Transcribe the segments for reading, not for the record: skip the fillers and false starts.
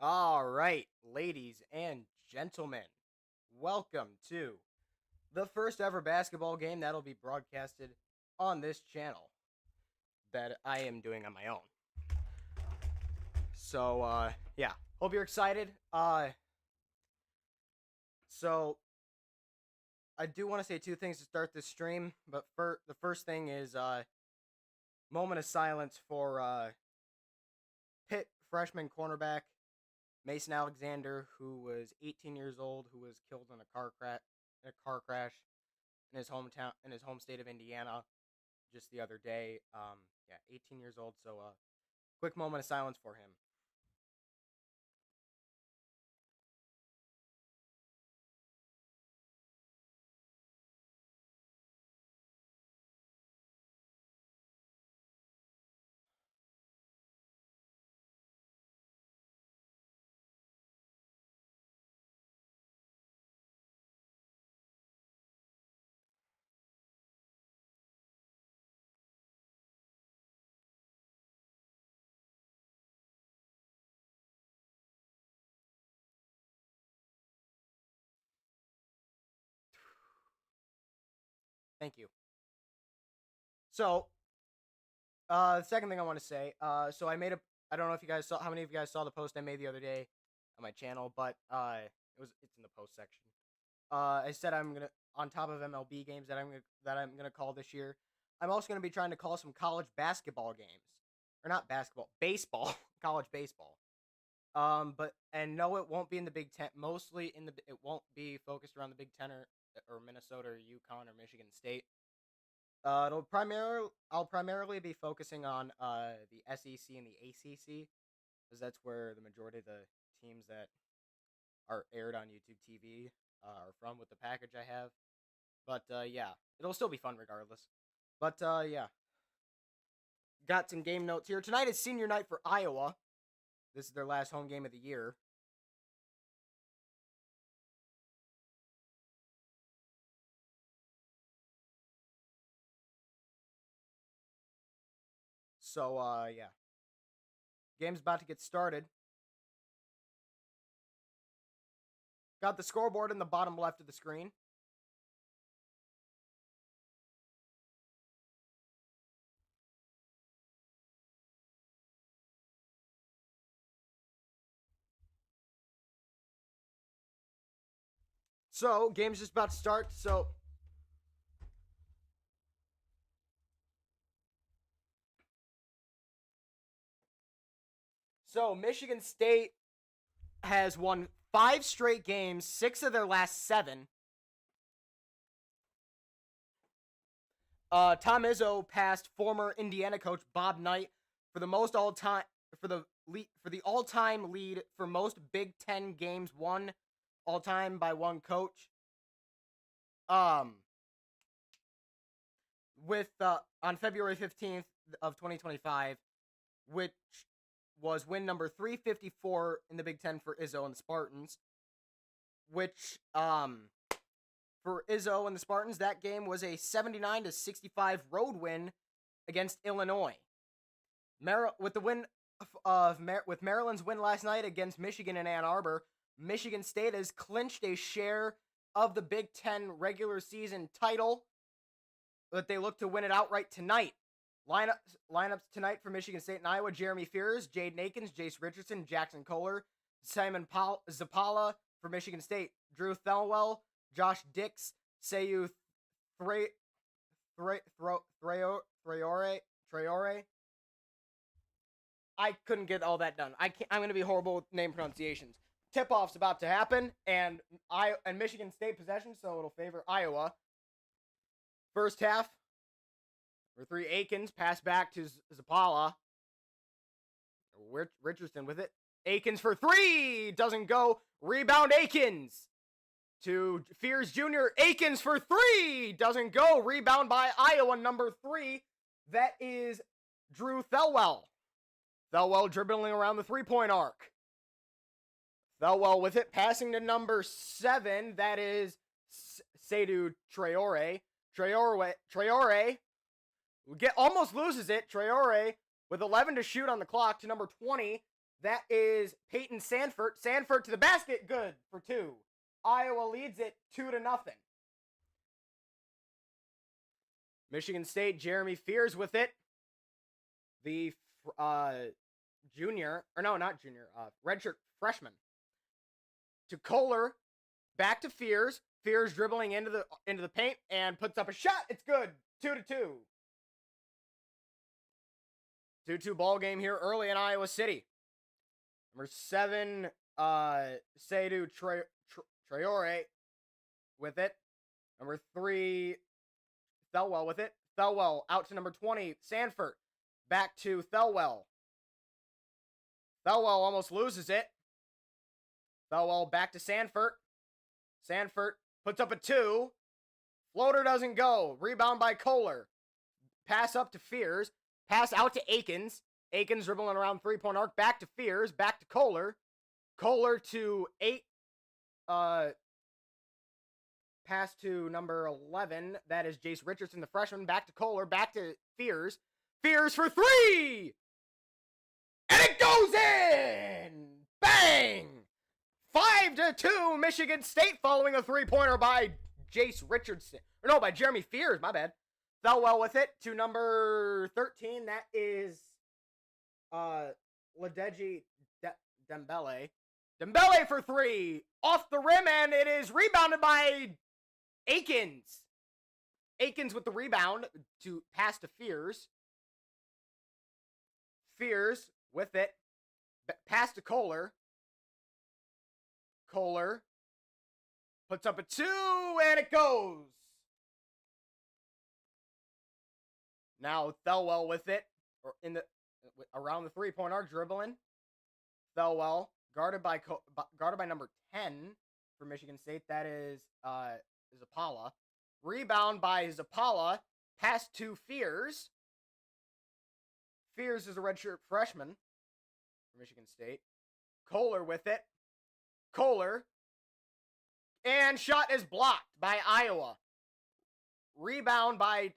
All right, ladies and gentlemen, welcome to the first ever basketball game that'll be broadcasted on this channel that I am doing on my own. So, yeah, hope you're excited. So I do want to say two things to start this stream, but the first thing is moment of silence for Pitt freshman cornerback Mason Alexander, who was 18 years old, who was killed in a car crash in his hometown, in his home state of Indiana, just the other day. Yeah, 18 years old. So, quick moment of silence for him. Thank you. So, the second thing I want to say, so I don't know if you guys saw, how many of you guys saw the post I made the other day on my channel, but it's in the post section. I said I'm gonna, on top of MLB games that I'm gonna call this year, I'm also gonna be trying to call some college basketball games, or not basketball, baseball, college baseball. But no, it won't be in the Big Ten. Mostly it won't be focused around the Big Ten or Minnesota or UConn or Michigan State. I'll primarily be focusing on the SEC and the ACC, because that's where the majority of the teams that are aired on YouTube TV are from with the package I have. But yeah, it'll still be fun regardless. But yeah, got some game notes here. Tonight is senior night for Iowa. This is their last home game of the year. So yeah, game's about to get started. Got the scoreboard in the bottom left of the screen. So, game's just about to start. So Michigan State has won 5 straight games, 6 of their last 7. Tom Izzo passed former Indiana coach Bob Knight for the most all-time for the all-time lead for most Big Ten games won all-time by one coach. With on February 15th of 2025, which was win number 354 in the Big Ten for Izzo and the Spartans. Which for Izzo and the Spartans, that game was a 79-65 road win against Illinois. With Maryland's win last night against Michigan in Ann Arbor, Michigan State has clinched a share of the Big Ten regular season title, but they look to win it outright tonight. Lineups tonight for Michigan State and Iowa: Jeremy Fears, Jaden Akins, Jace Richardson, Jackson Kohler, Simon Zapala for Michigan State, Drew Thelwell, Josh Dix, Seyu Traore. I couldn't get all that done. I'm going to be horrible with name pronunciations. Tip-off's about to happen, and Michigan State possession, so it'll favor Iowa. First half, for 3, Akins, pass back to Zapala. Richardson with it. Akins for 3, doesn't go. Rebound, Akins to Fears Jr. Akins for 3, doesn't go. Rebound by Iowa, number 3. That is Drew Thelwell. Thelwell dribbling around the 3-point arc. Thelwell with it, passing to number 7. That is Seydou Traore. Traore almost loses it. Traore with 11 to shoot on the clock to number 20. That is Peyton Sanford. Sanford to the basket. Good for 2. Iowa leads it 2-0. Michigan State, Jeremy Fears with it. The junior, or no, not junior, redshirt freshman. To Kohler, back to Fears. Fears dribbling into the paint and puts up a shot. It's good. 2-2. 2-2 ball game here early in Iowa City. Number 7, Seydou Traore with it. Number 3, Thelwell with it. Thelwell out to number 20, Sanford. Back to Thelwell. Thelwell almost loses it. Thelwell back to Sanford. Sanford puts up a 2. Floater doesn't go. Rebound by Kohler. Pass up to Fears. Pass out to Akins. Akins dribbling around three-point arc. Back to Fears. Back to Kohler. Kohler to 8. Pass to number 11. That is Jace Richardson, the freshman. Back to Kohler. Back to Fears. Fears for 3! And it goes in! Bang! 5-2 Michigan State following a three-pointer by Jace Richardson. Or no, by Jeremy Fears, my bad. Thelwell with it to number 13. That is Ladeji Dembele. Dembele for 3. Off the rim, and it is rebounded by Akins. Akins with the rebound to pass to Fears. Fears with it. Pass to Kohler. Kohler puts up a 2, and it goes. Now Thelwell with it, or around the three-point arc, dribbling. Thelwell guarded by number 10 for Michigan State. That is Zappala. Rebound by Zappala. Pass to Fears. Fears is a redshirt freshman for Michigan State. Kohler with it. Kohler. And shot is blocked by Iowa. Rebound by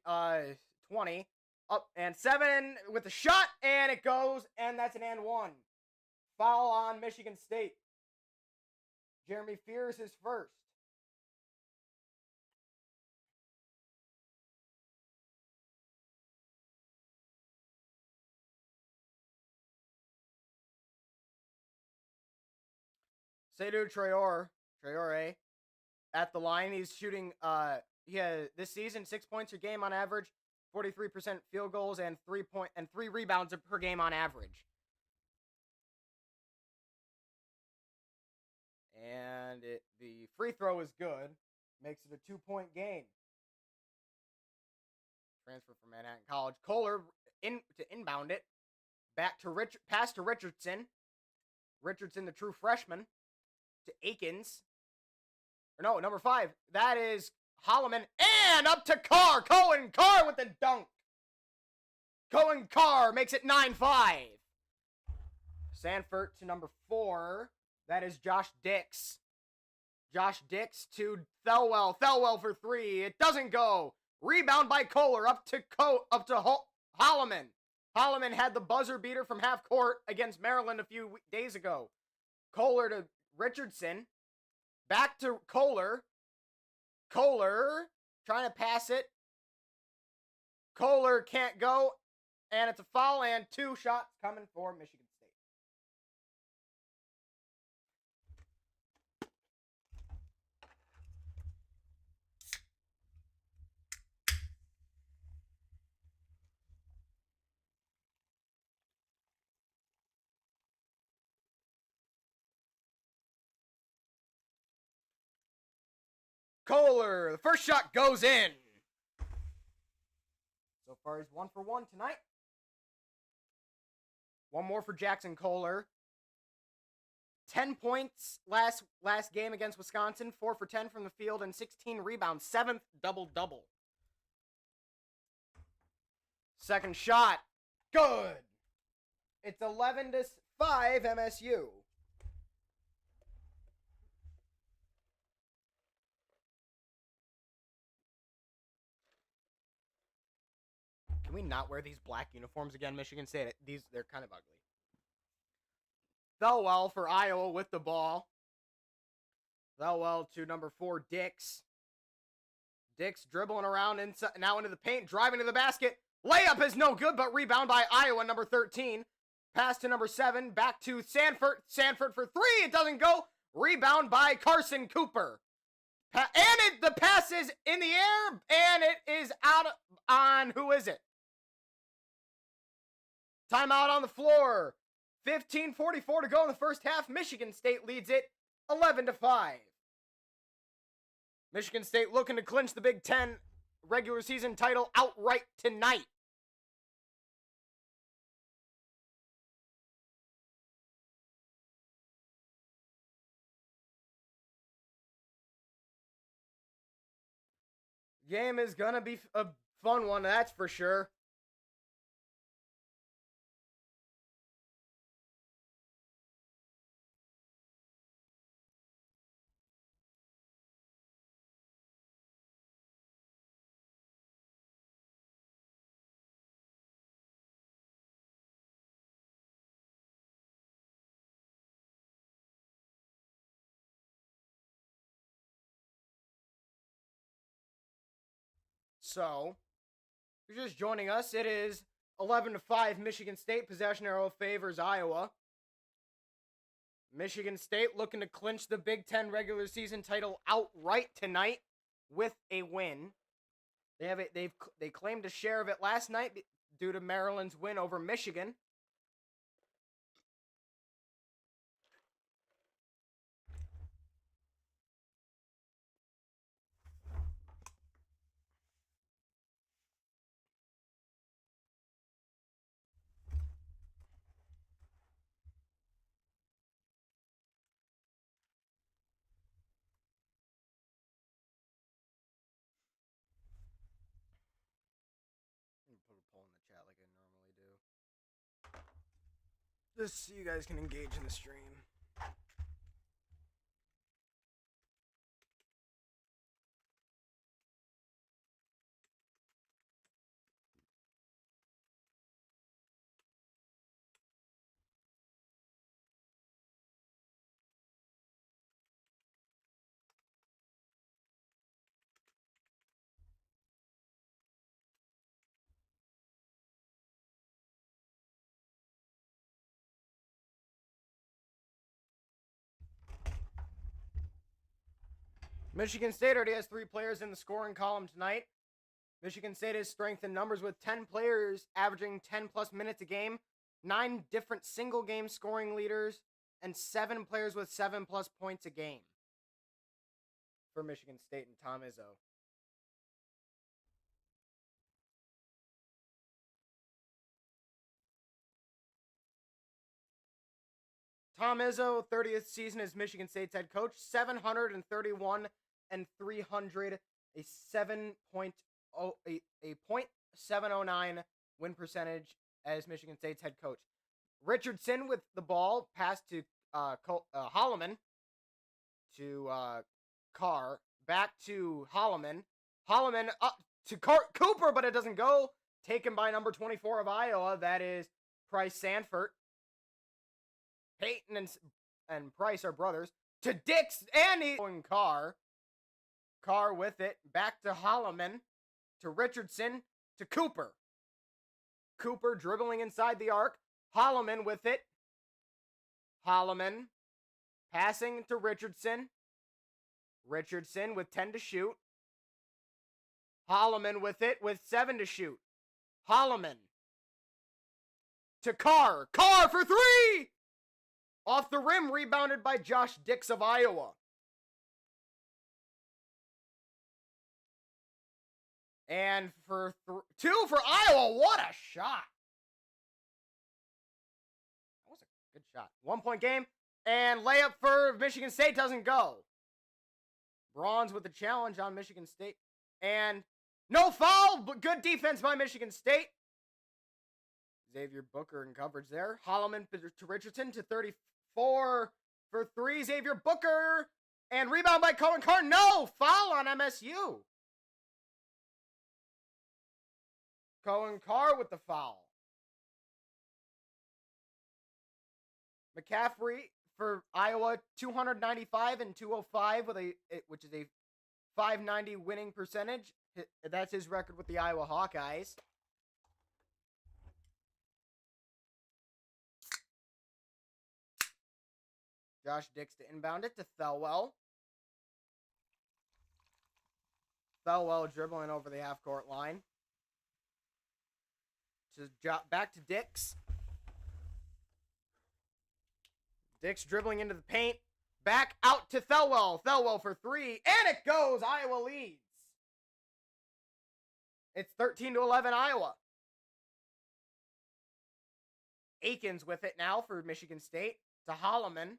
20. Up and 7 with the shot, and it goes, and that's an and 1. Foul on Michigan State. Jeremy Fears is first. Seydou Traore at the line. He's shooting this season 6 points per game on average, 43% field goals, and 3 rebounds per game on average. And the free throw is good. Makes it a 2-point game. Transfer from Manhattan College. Kohler to inbound it. Back to pass to Richardson. Richardson, the true freshman. To Akins. Or no, number 5. That is Holloman. And up to Carr. Cohen Carr with the dunk. Cohen Carr makes it 9-5. Sanford to number 4. That is Josh Dix. Josh Dix to Thelwell. Thelwell for 3. It doesn't go. Rebound by Kohler up to Holloman. Holloman had the buzzer beater from half court against Maryland a few days ago. Kohler to Richardson. Back to Kohler. Kohler trying to pass it. Kohler can't go. And it's a foul, and 2 shots coming for Michigan State. Kohler, the first shot goes in. So far, he's 1 for 1 tonight. One more for Jackson Kohler. 10 points last game against Wisconsin. 4 for 10 from the field and 16 rebounds. 7th double-double. Second shot. Good. It's 11-5 MSU. Can we not wear these black uniforms again, Michigan State? They're kind of ugly. Thelwell for Iowa with the ball. Thelwell to number 4, Dix. Dix dribbling around inside, now into the paint, driving to the basket. Layup is no good, but rebound by Iowa, number 13. Pass to number 7, back to Sanford. Sanford for 3, it doesn't go. Rebound by Carson Cooper. The pass is in the air, and it is out on, who is it? Timeout on the floor. 15:44 to go in the first half. Michigan State leads it 11-5. Michigan State looking to clinch the Big Ten regular season title outright tonight. Game is going to be a fun one, that's for sure. So, if you're just joining us, it is 11-5 Michigan State. Possession arrow favors Iowa. Michigan State looking to clinch the Big Ten regular season title outright tonight with a win. They claimed a share of it last night due to Maryland's win over Michigan. Put a poll in the chat like I normally do. Just so you guys can engage in the stream. Michigan State already has 3 players in the scoring column tonight. Michigan State has strength in numbers with 10 players averaging 10-plus minutes a game, 9 different single-game scoring leaders, and 7 players with 7-plus points a game for Michigan State and Tom Izzo. Tom Izzo, 30th season as Michigan State's head coach, 731 and 300, a 0.709 win percentage as Michigan State's head coach. Richardson with the ball, pass to Holloman, to Carr, back to Holloman. Holloman up to Cooper, but it doesn't go. Taken by number 24 of Iowa, that is Price Sanford. Peyton and Price are brothers. To Dix and Carr. Carr with it. Back to Holloman. To Richardson. To Cooper. Cooper dribbling inside the arc. Holloman with it. Holloman. Passing to Richardson. Richardson with 10 to shoot. Holloman with it with 7 to shoot. Holloman. To Carr. Carr for 3! Off the rim, rebounded by Josh Dix of Iowa. And for 2 for Iowa. What a shot. That was a good shot. 1-point game. And layup for Michigan State doesn't go. Bronze with the challenge on Michigan State. And no foul, but good defense by Michigan State. Xavier Booker in coverage there. Holloman to Richardson to 34 for 3. Xavier Booker. And rebound by Cohen Carr. No! Foul on MSU. Cohen Carr with the foul. McCaffrey for Iowa, 295 and 205 which is a 590 winning percentage. That's his record with the Iowa Hawkeyes. Josh Dix to inbound it to Thelwell. Thelwell dribbling over the half-court line. Back to Dix. Dix dribbling into the paint. Back out to Thelwell. Thelwell for three. And it goes. Iowa leads. It's 13-11 Iowa. Akins with it now for Michigan State. To Holloman.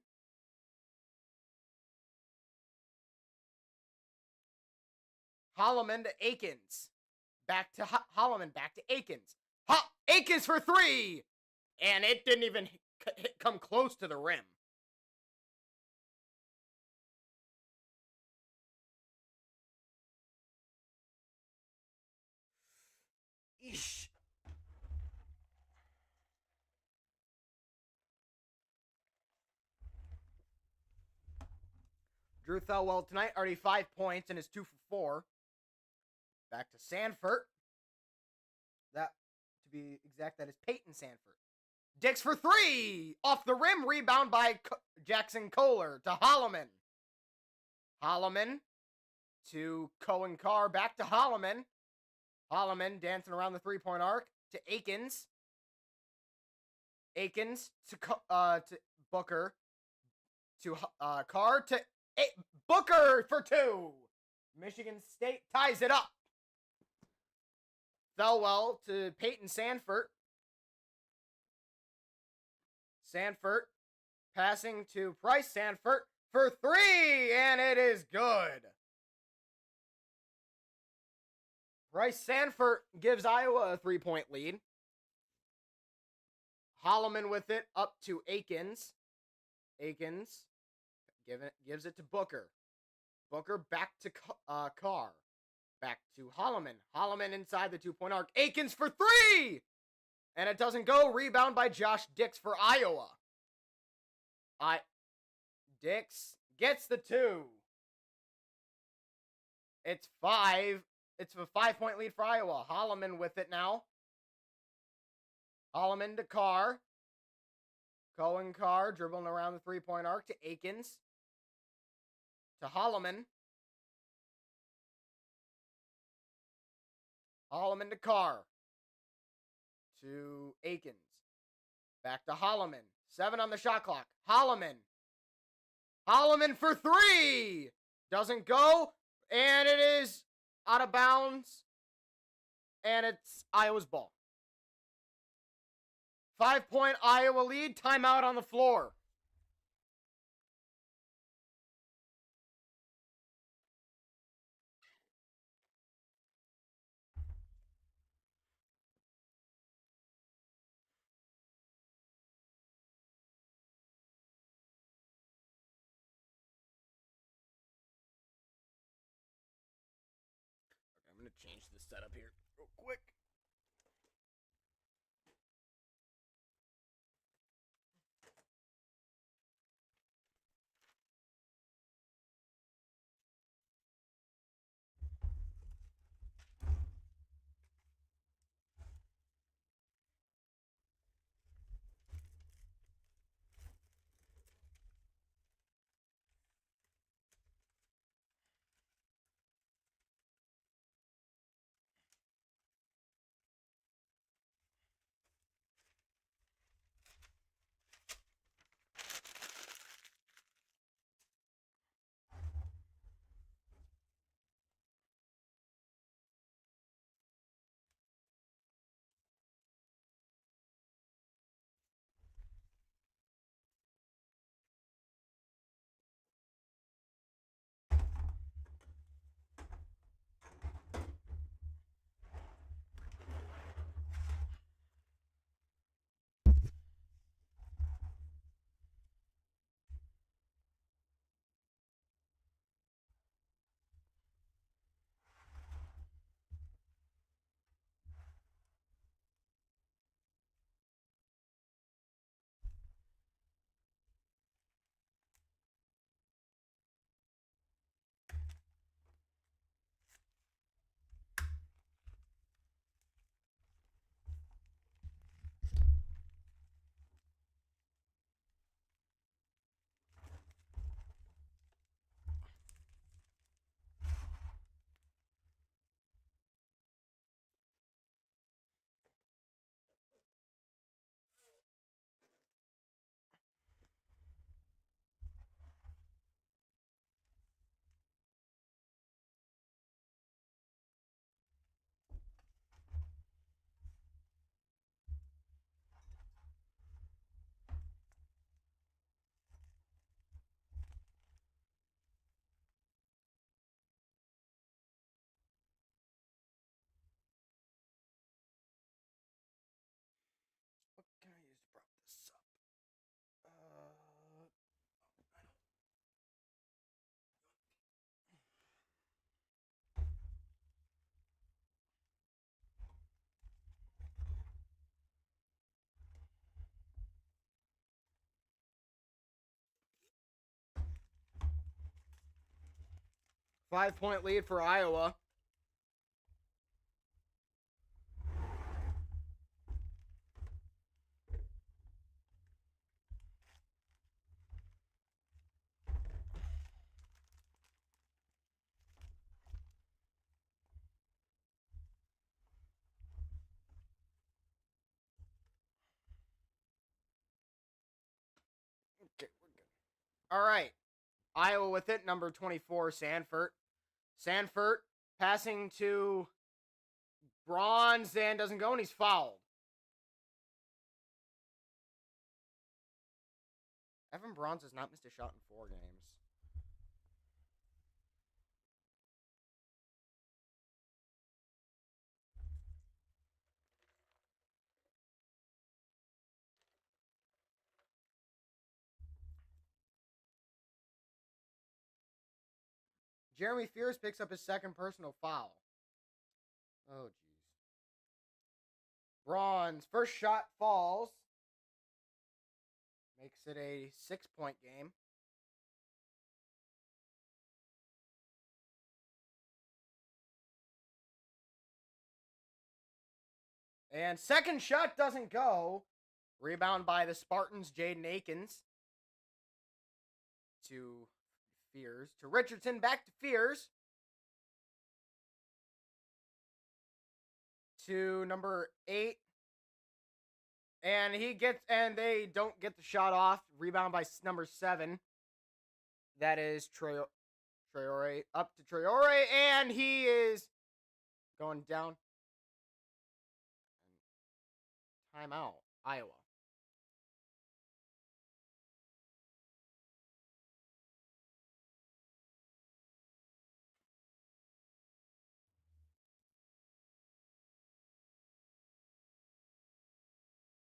Holloman to Akins. Back to Holloman. Back to Akins. Akins for three. And it didn't even come close to the rim. Eesh. Drew Thelwell tonight, already 5 points and is 2 for 4. Back to Sanford. That, to be exact, that is Peyton Sanford. Dix for three! Off the rim, rebound by Jackson Kohler to Holloman. Holloman to Cohen Carr, back to Holloman. Holloman dancing around the three-point arc to Akins. Akins to Booker. To Carr to Booker for two. Michigan State ties it up. Thelwell to Peyton Sanford. Sanford passing to Bryce Sanford for three, and it is good. Bryce Sanford gives Iowa a 3-point lead. Holloman with it up to Akins. Akins gives it to Booker. Booker back to Carr. Back to Holloman. Holloman inside the 2-point arc. Akins for three! And it doesn't go. Rebound by Josh Dix for Iowa. Dix gets the two. It's 5. It's a 5-point lead for Iowa. Holloman with it now. Holloman to Carr. Cohen Carr dribbling around the 3-point arc to Akins. To Holloman. Holloman to Carr. To Akins. Back to Holloman. 7 on the shot clock. Holloman. Holloman for three. Doesn't go. And it is out of bounds. And it's Iowa's ball. 5-point Iowa lead. Timeout on the floor. I'm going to change the setup here real quick. 5-point lead for Iowa. Okay, we're good. All right. Iowa with it, number 24, Sanford. Sanford passing to Bronze and doesn't go, and he's fouled. Evan Bronze has not missed a shot in 4 games. Jeremy Fears picks up his second personal foul. Oh, jeez. Bronze, first shot falls. Makes it a 6-point game. And second shot doesn't go. Rebound by the Spartans, Jaden Akins. To Fears. To Richardson, back to Fears. To number 8. And they don't get the shot off. Rebound by number 7. That is Traore. Up to Traore, and he is going down. Timeout, Iowa.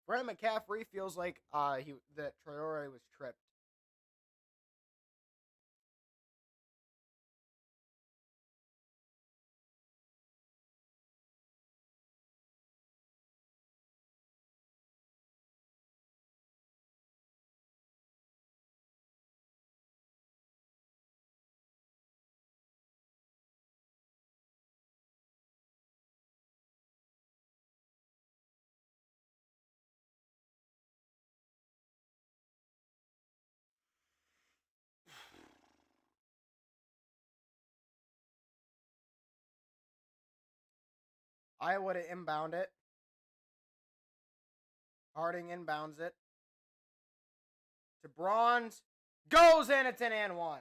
Brent McCaffrey feels like that Traore was tripped. Iowa to inbound it. Harding inbounds it. To Bronze. Goes in, it's an and one.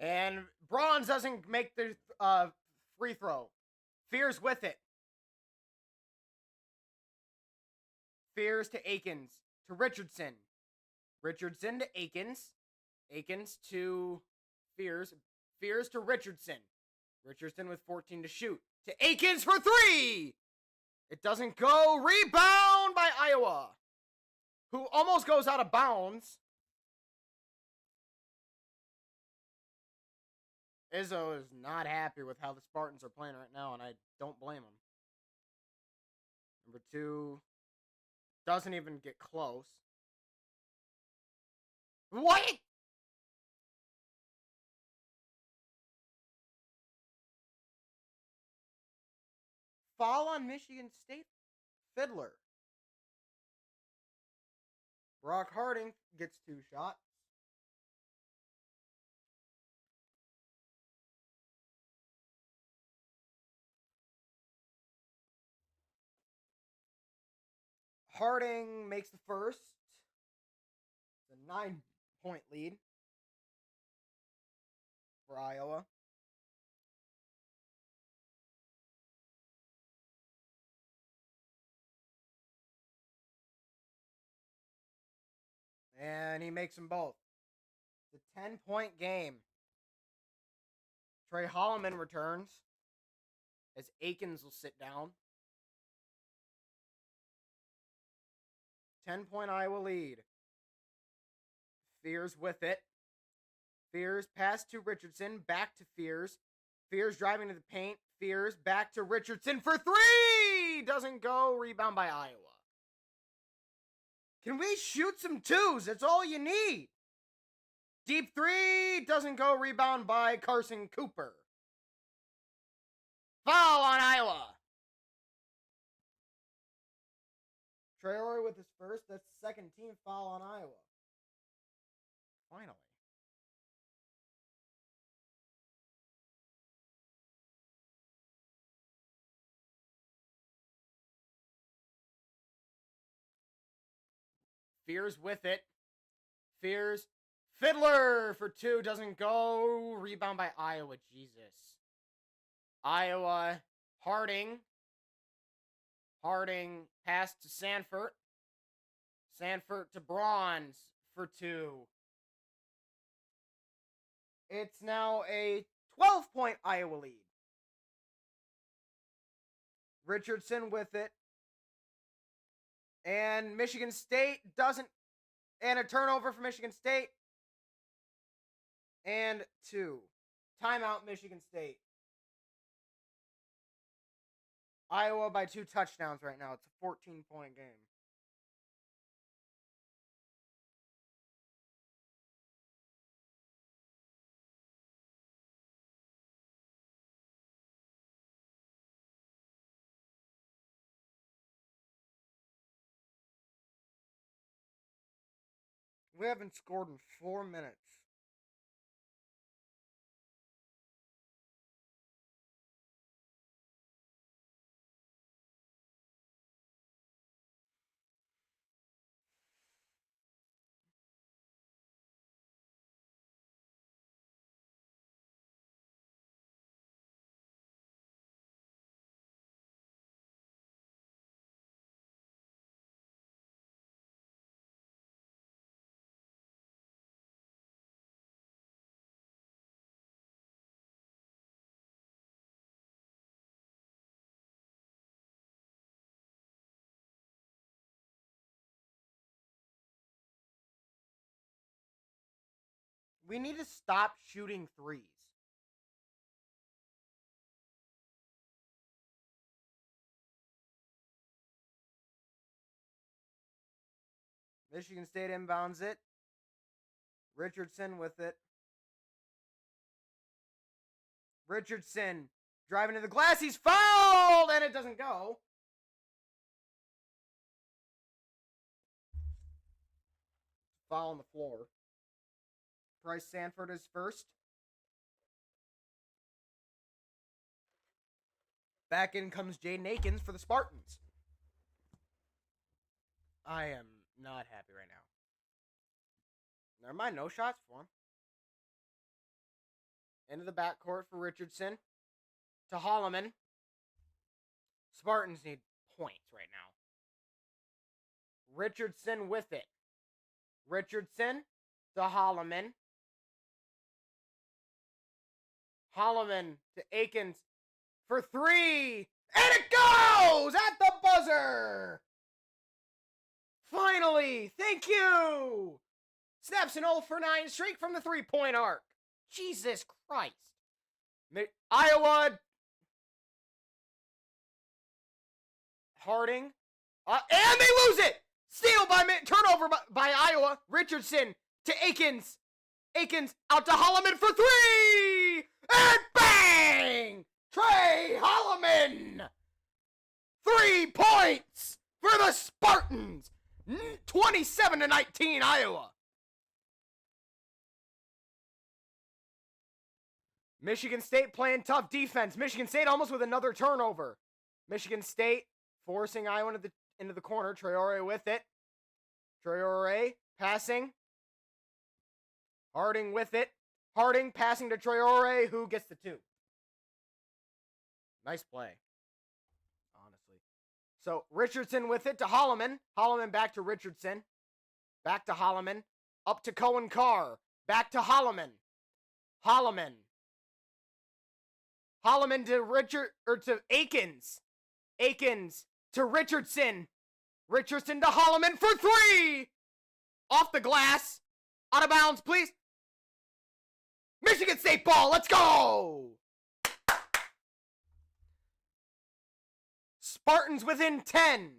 And Bronze doesn't make the free throw. Fears with it. Fears to Akins. To Richardson. Richardson to Akins. Akins to Fears. Fears to Richardson. Richardson with 14 to shoot. To Akins for 3! It doesn't go. Rebound by Iowa, who almost goes out of bounds. Izzo is not happy with how the Spartans are playing right now, and I don't blame him. Number 2 doesn't even get close. What? Foul on Michigan State Fiddler. Brock Harding gets 2 shots. Harding makes the first. It's a 9-point lead for Iowa. And he makes them both. It's a 10-point game. Trey Holloman returns as Akins will sit down. 10-point Iowa lead. Fears with it. Fears pass to Richardson. Back to Fears. Fears driving to the paint. Fears back to Richardson for three! Doesn't go. Rebound by Iowa. Can we shoot some twos? That's all you need. Deep three. Doesn't go. Rebound by Carson Cooper. Foul on Iowa. Traore with his first. That's the second team foul on Iowa. Finally. Fears with it. Fears. Fiddler for two. Doesn't go. Rebound by Iowa. Jesus. Iowa. Harding. Harding pass to Sanford. Sanford to Bronze for two. It's now a 12-point Iowa lead. Richardson with it. And Michigan State doesn't. And a turnover for Michigan State. And two. Timeout, Michigan State. Iowa by 2 touchdowns right now. It's a 14-point game. We haven't scored in 4 minutes. We need to stop shooting threes. Michigan State inbounds it. Richardson with it. Richardson driving to the glass. He's fouled, and it doesn't go. Foul on the floor. Bryce Sanford is first. Back in comes Jaden Akins for the Spartans. I am not happy right now. Never mind, no shots for him. Into the backcourt for Richardson. To Holloman. Spartans need points right now. Richardson with it. Richardson to Holloman. Holloman to Akins for three. And it goes at the buzzer. Finally, thank you. Snaps an 0 for 9 streak from the 3-point arc. Jesus Christ. Iowa. Harding. And they lose it. Steal by turnover by Iowa. Richardson to Akins. Akins out to Holloman for three. And bang! Trey Holloman. 3 points for the Spartans. 27-19 Iowa. Michigan State playing tough defense. Michigan State almost with another turnover. Michigan State forcing Iowa into the corner. Traore with it. Traore passing. Harding with it. Harding passing to Traore, who gets the 2. Nice play, honestly. So Richardson with it to Holloman. Holloman back to Richardson. Back to Holloman. Up to Cohen Carr. Back to Holloman. Holloman to Akins. Akins to Richardson. Richardson to Holloman for 3. Off the glass. Out of bounds, please. Michigan State ball. Let's go. Spartans within 10.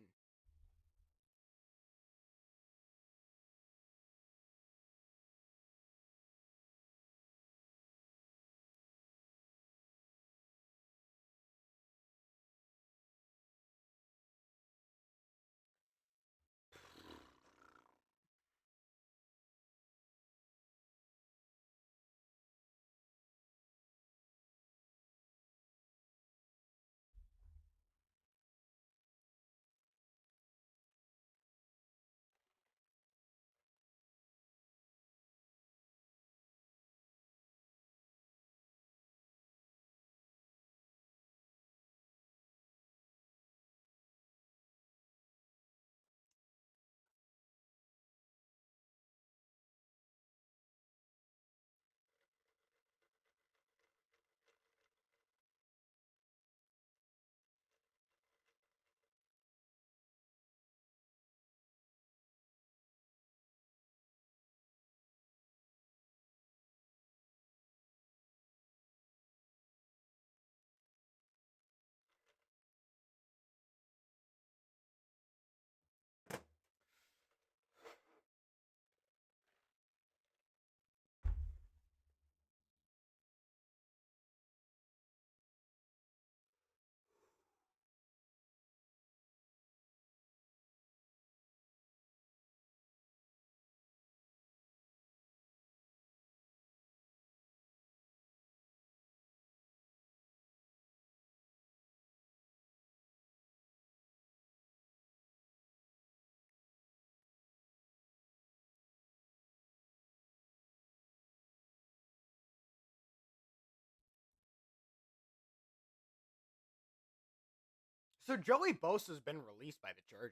So Joey Bosa's been released by the Chargers.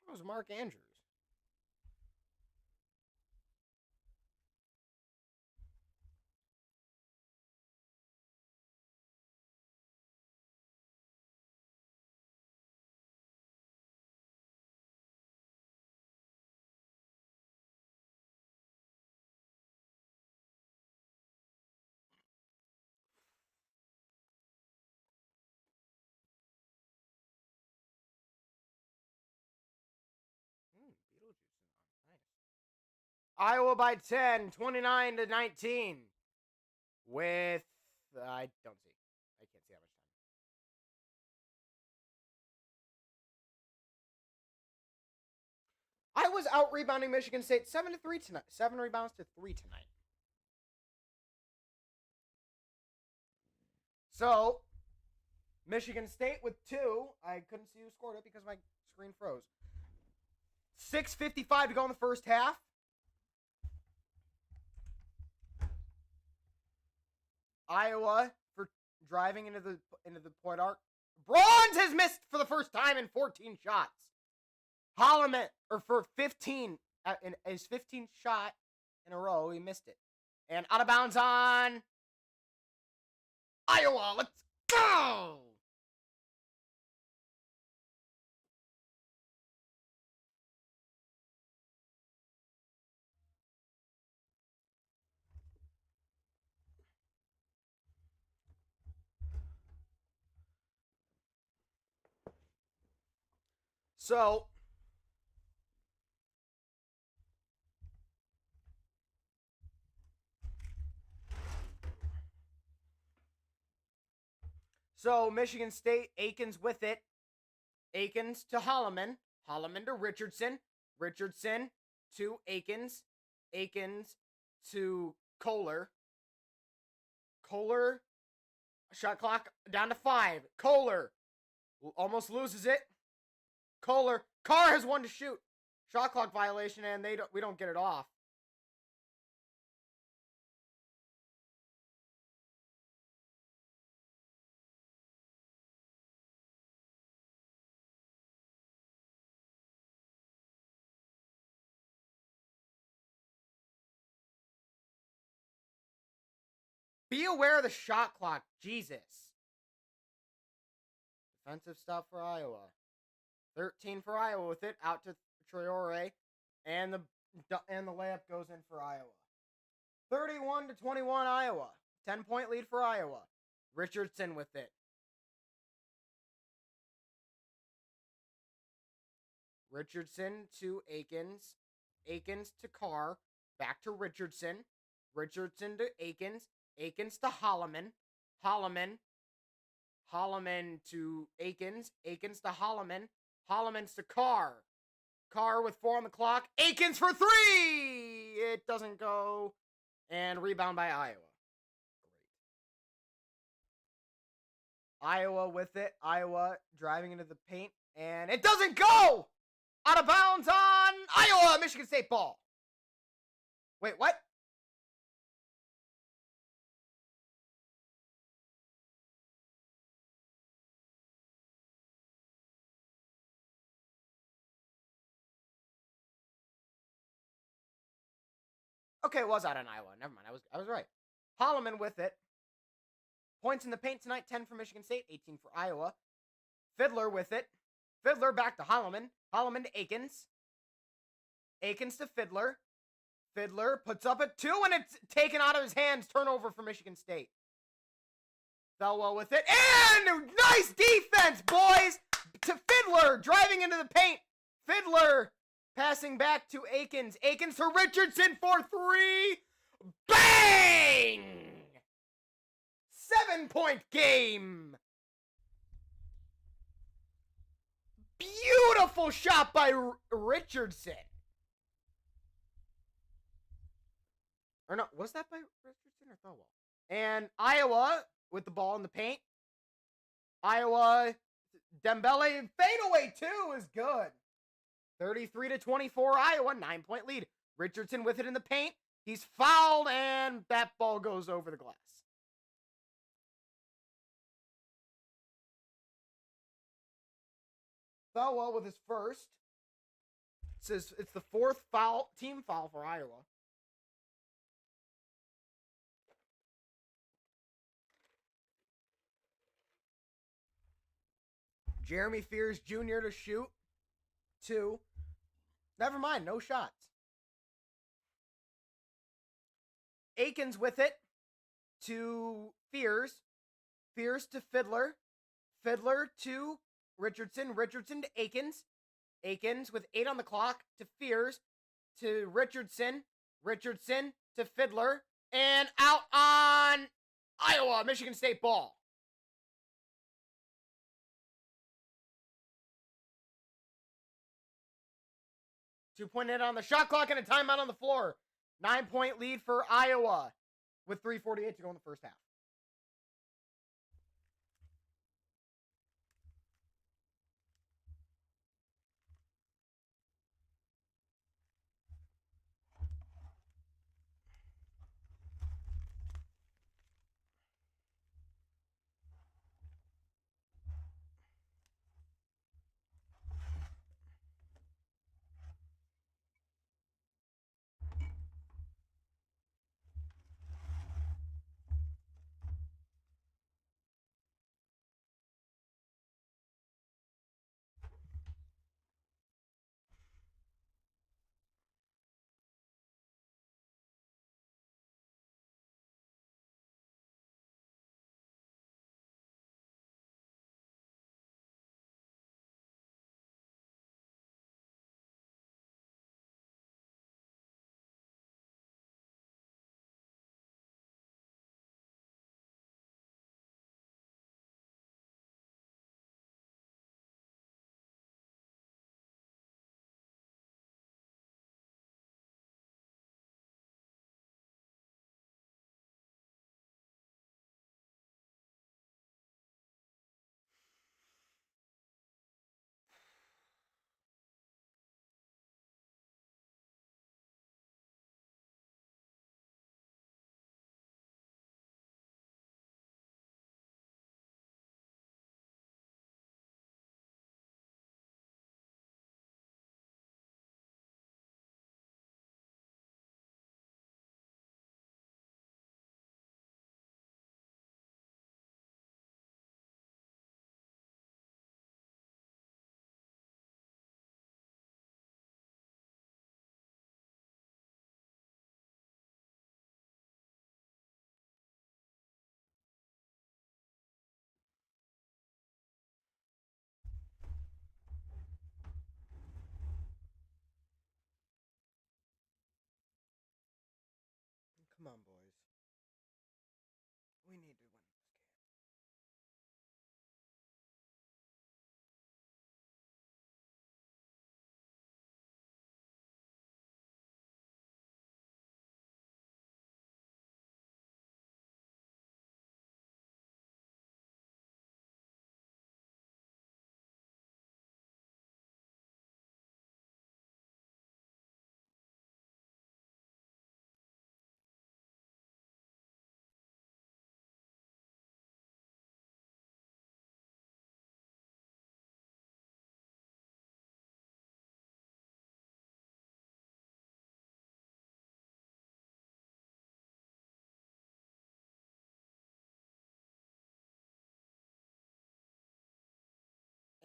It was Mark Andrews. Beetlejuice. Nice. Iowa by 10, 29-19. With I don't see. I can't see how much time. I was out rebounding Michigan State 7-3 tonight. 7 rebounds to 3 tonight. So Michigan State with 2. I couldn't see who scored it because my screen froze. 6:55 to go in the first half. Iowa for driving into the point arc. Bronze has missed for the first time in 14 shots. Holloman, or for 15, in his 15th shot in a row, he missed it. And out of bounds on Iowa. Let's go! So Michigan State, Akins with it. Akins to Holloman. Holloman to Richardson. Richardson to Akins. Akins to Kohler. Kohler, shot clock down to 5. Kohler almost loses it. Kohler, Carr has one to shoot. Shot clock violation, and we don't get it off. Be aware of the shot clock. Jesus. Defensive stuff for Iowa. 13 for Iowa with it. Out to Traore. And the layup goes in for Iowa. 31-21 Iowa. 10-point lead for Iowa. Richardson with it. Richardson to Akins. Akins to Carr. Back to Richardson. Richardson to Akins. Akins to Holloman. Holloman to Akins. Akins to Holloman. Holloman's to Carr. Carr with 4 on the clock. Akins for 3! It doesn't go. And rebound by Iowa. Great. Iowa with it. Iowa driving into the paint. And it doesn't go! Out of bounds on Iowa. Michigan State ball. Wait, what? Okay, it was out on Iowa. Never mind. I was right. Holloman with it. Points in the paint tonight, 10 for Michigan State, 18 for Iowa. Fiddler with it. Fiddler back to Holloman. Holloman to Akins. Akins to Fiddler. Fiddler puts up a 2, and it's taken out of his hands. Turnover for Michigan State. Thelwell with it. And nice defense, boys! To Fiddler, driving into the paint. Fiddler passing back to Akins. Akins to Richardson for 3. Bang! 7-point game. Beautiful shot by Richardson. Or no, was that by Richardson or Thelwell? And Iowa with the ball in the paint. Iowa, Dembele fadeaway 2 is good. 33-24 Iowa, 9-point lead. Richardson with it in the paint. He's fouled, and that ball goes over the glass. Thelwell with his first. It says it's the 4th team foul for Iowa. Jeremy Fears Jr. to shoot. 2. Never mind, no shots. Akins with it to Fears. Fears to Fiddler. Fiddler to Richardson. Richardson to Akins. Akins with 8 on the clock to Fears. To Richardson. Richardson to Fiddler. And out on Iowa. Michigan State ball. Two-point hit on the shot clock and a timeout on the floor. 9-point lead for Iowa with 3:48 to go in the first half.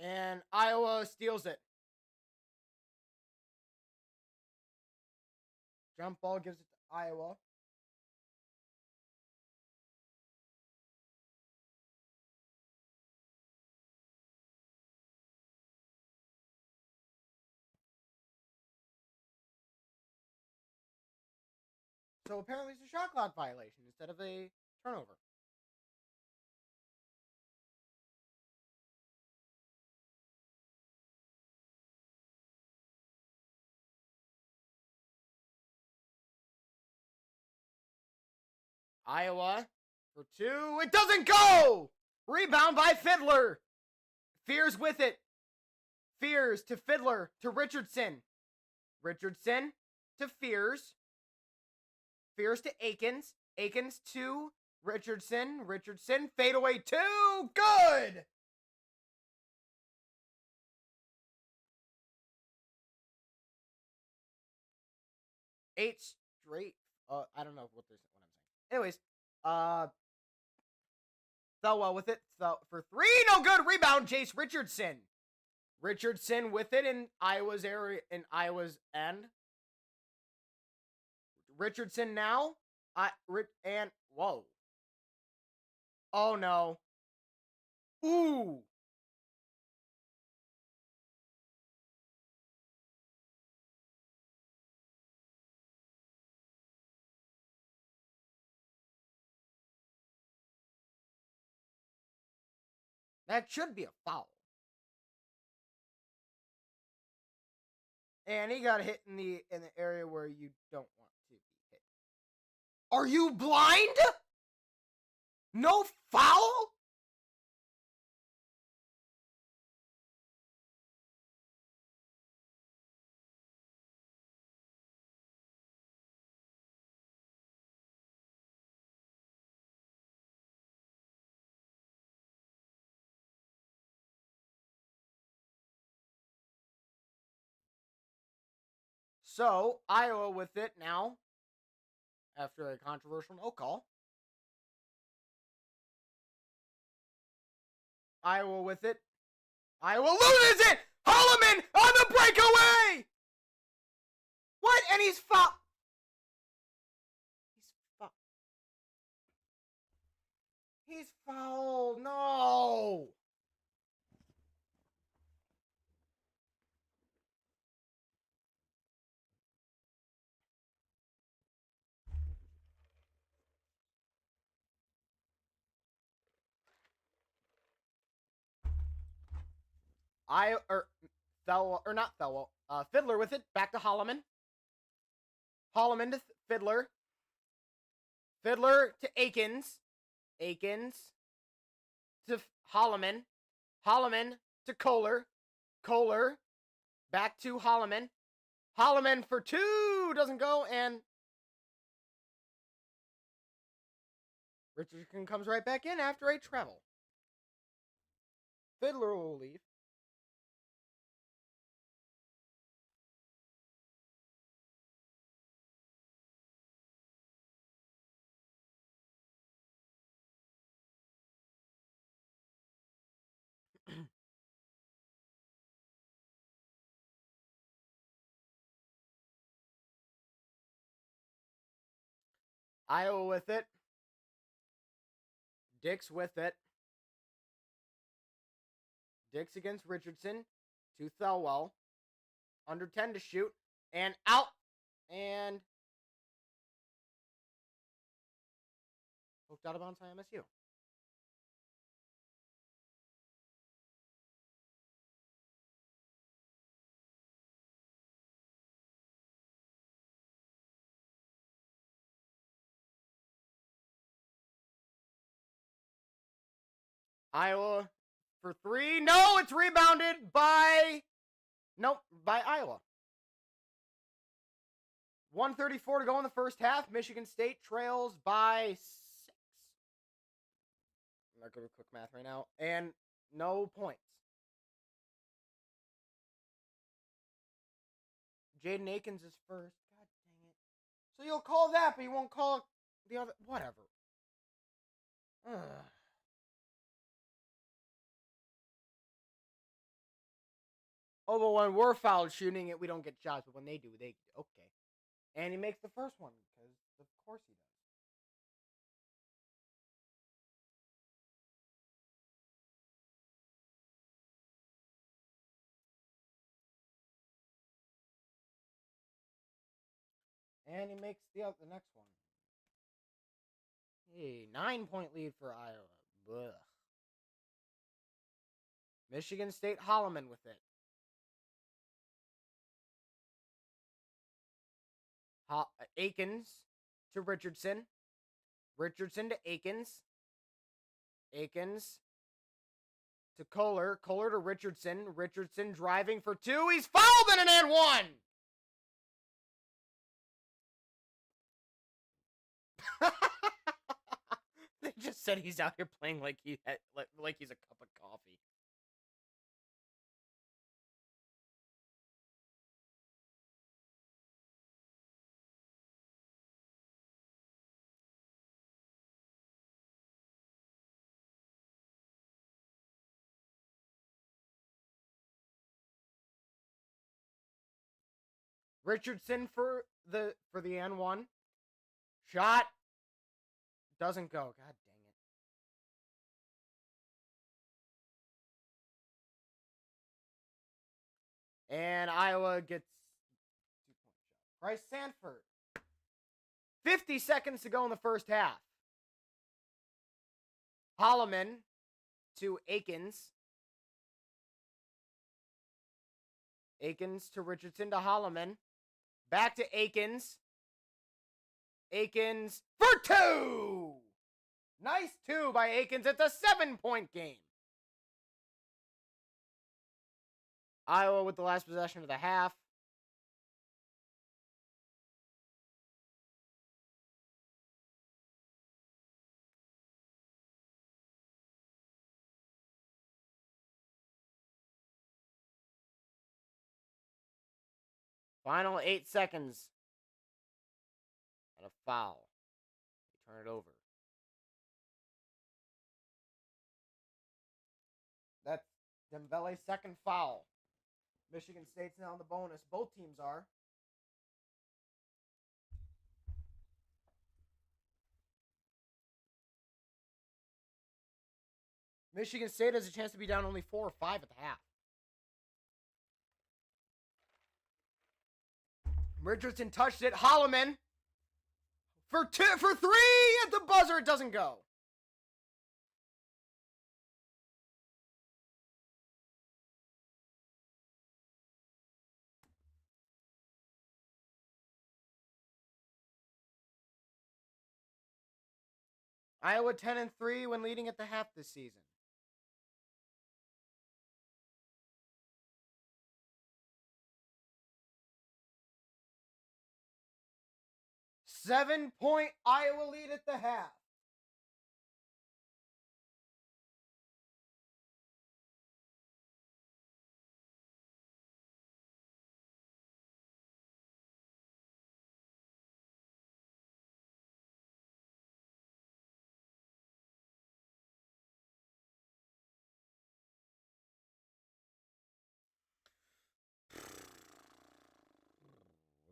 And Iowa steals it. Jump ball gives it to Iowa. So apparently it's a shot clock violation instead of a turnover. Iowa for 2. It doesn't go! Rebound by Fiddler. Fears with it. Fears to Fiddler to Richardson. Richardson to Fears. Fears to Akins. Akins to Richardson. Richardson fadeaway 2. Good! Eight straight. I don't know what I'm saying. Anyways, Thelwell with it. For 3. No good. Rebound. Jace Richardson. Richardson with it in Iowa's area, in Iowa's end. Richardson now. And whoa. Oh no. Ooh. That should be a foul. And he got hit in the area where you don't want to be hit. Are you blind? No foul? So, Iowa with it now. After a controversial no call. Iowa with it. Iowa loses it! Holloman on the breakaway! What? And he's fouled. He's fouled. No! Fiddler with it. Back to Holloman. Holloman to Fiddler. Fiddler to Akins. Akins to Holloman. Holloman to Kohler. Kohler back to Holloman. Holloman for 2 doesn't go, and Richardson comes right back in after a travel. Fiddler will leave. Iowa with it. Dix with it. Dix against Richardson to Thelwell. Under 10 to shoot. And out. And hooked out of bounds by MSU. Iowa for 3. No, it's rebounded by... Nope, by Iowa. 1:34 to go in the first half. Michigan State trails by 6. I'm not good with quick math right now. And no points. Jaden Akins is first. God dang it. So you'll call that, but you won't call the other... Whatever. Ugh. Oh, but when we're foul shooting it, we don't get shots. But when they do, they okay. And he makes the first one because of course he does. And he makes the next one. Hey, 9-point lead for Iowa. Ugh. Michigan State Holloman with it. Akins to Richardson. Richardson to Akins. Akins to Kohler. Kohler to Richardson. Richardson driving for two. He's fouled in an and one. They just said he's out here playing like he's a cup of coffee. Richardson for the N1. Shot doesn't go. God dang it. And Iowa gets 2-point shot. Bryce Sanford. 50 seconds to go in the first half. Holloman to Akins. Akins to Richardson to Holloman. Back to Akins. Akins for two. Nice two by Akins. It's a 7-point game. Iowa with the last possession of the half. Final 8 seconds. And a foul. They turn it over. That's Dembele's second foul. Michigan State's now in the bonus. Both teams are. Michigan State has a chance to be down only 4 or 5 at the half. Richardson touched it. Holloman for three at the buzzer. It doesn't go. Iowa 10-3 when leading at the half this season. Seven-point Iowa lead at the half.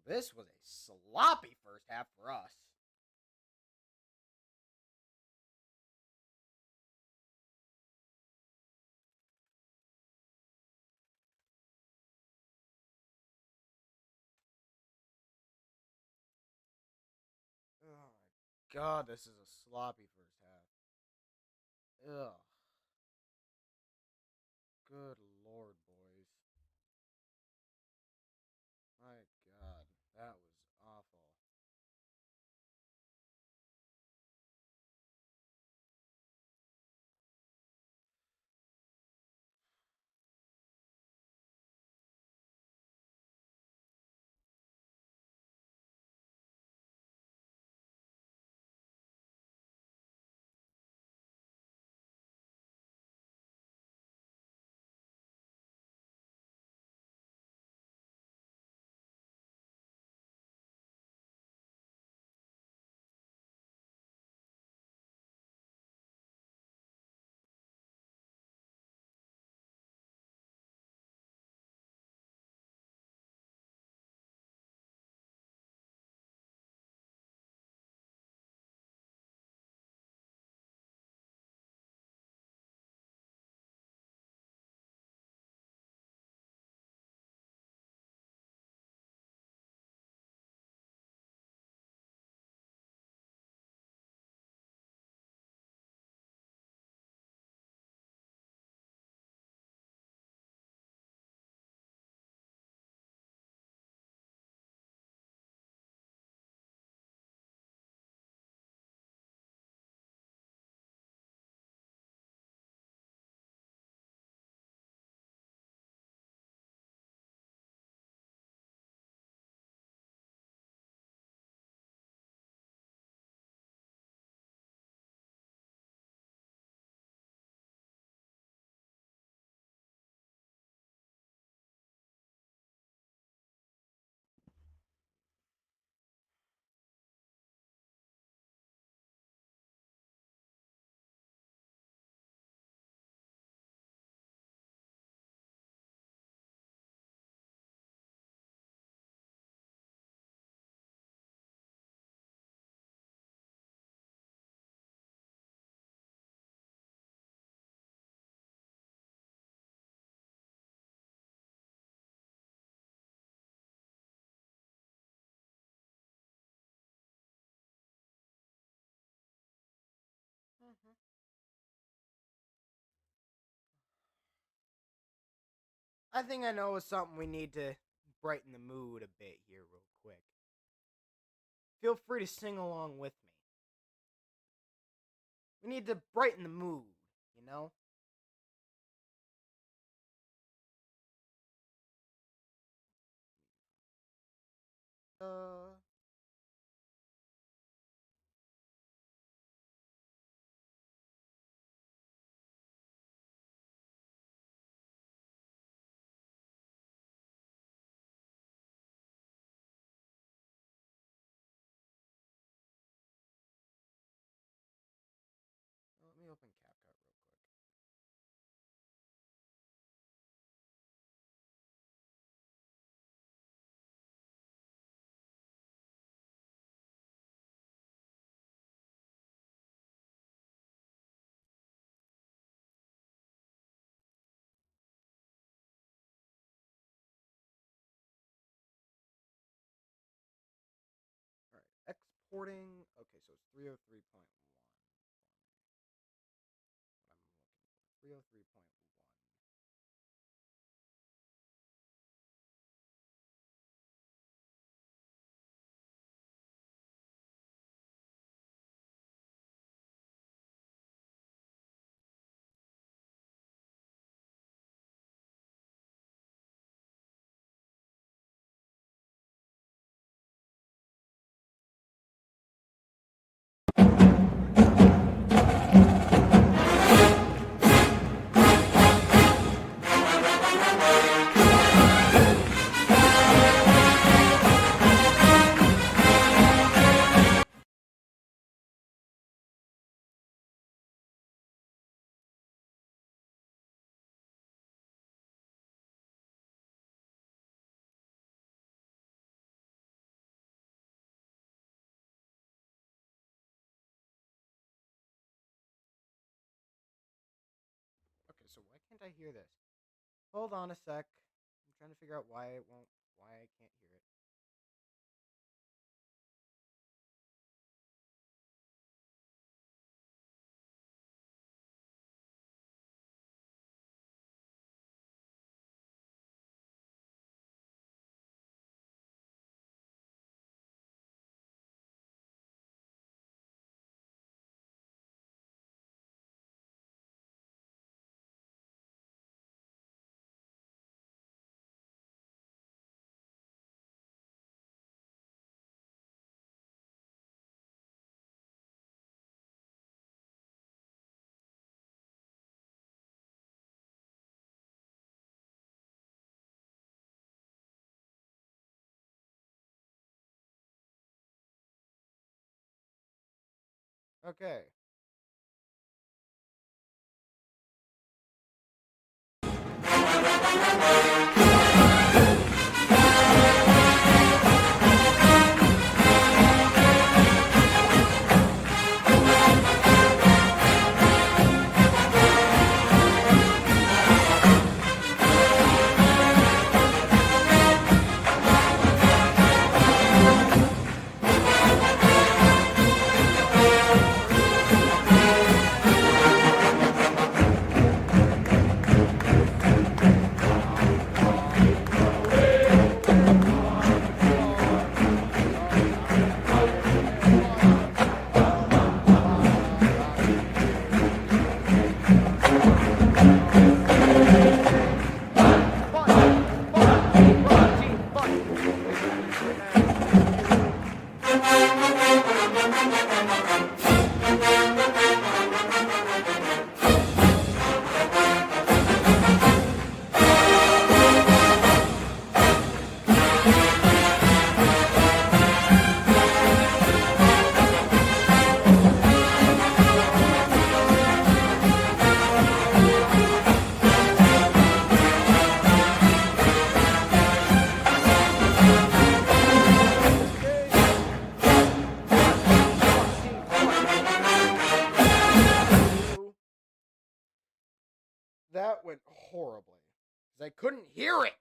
This was a sloppy first half for us. Oh my god, this is a sloppy first half. Ugh. Good lord, boys. My god, that was awful. I think I know something we need to brighten the mood a bit here real quick. Feel free to sing along with me. We need to brighten the mood, you know? Uh... Let me open CapCut real quick. Alright, exporting. Okay, so it's 303.1. What I'm looking for. 303.1. Okay, so why can't I hear this? Hold on a sec. I'm trying to figure out why it won't. Why I can't hear it. Okay. That went horribly. Because I couldn't hear it.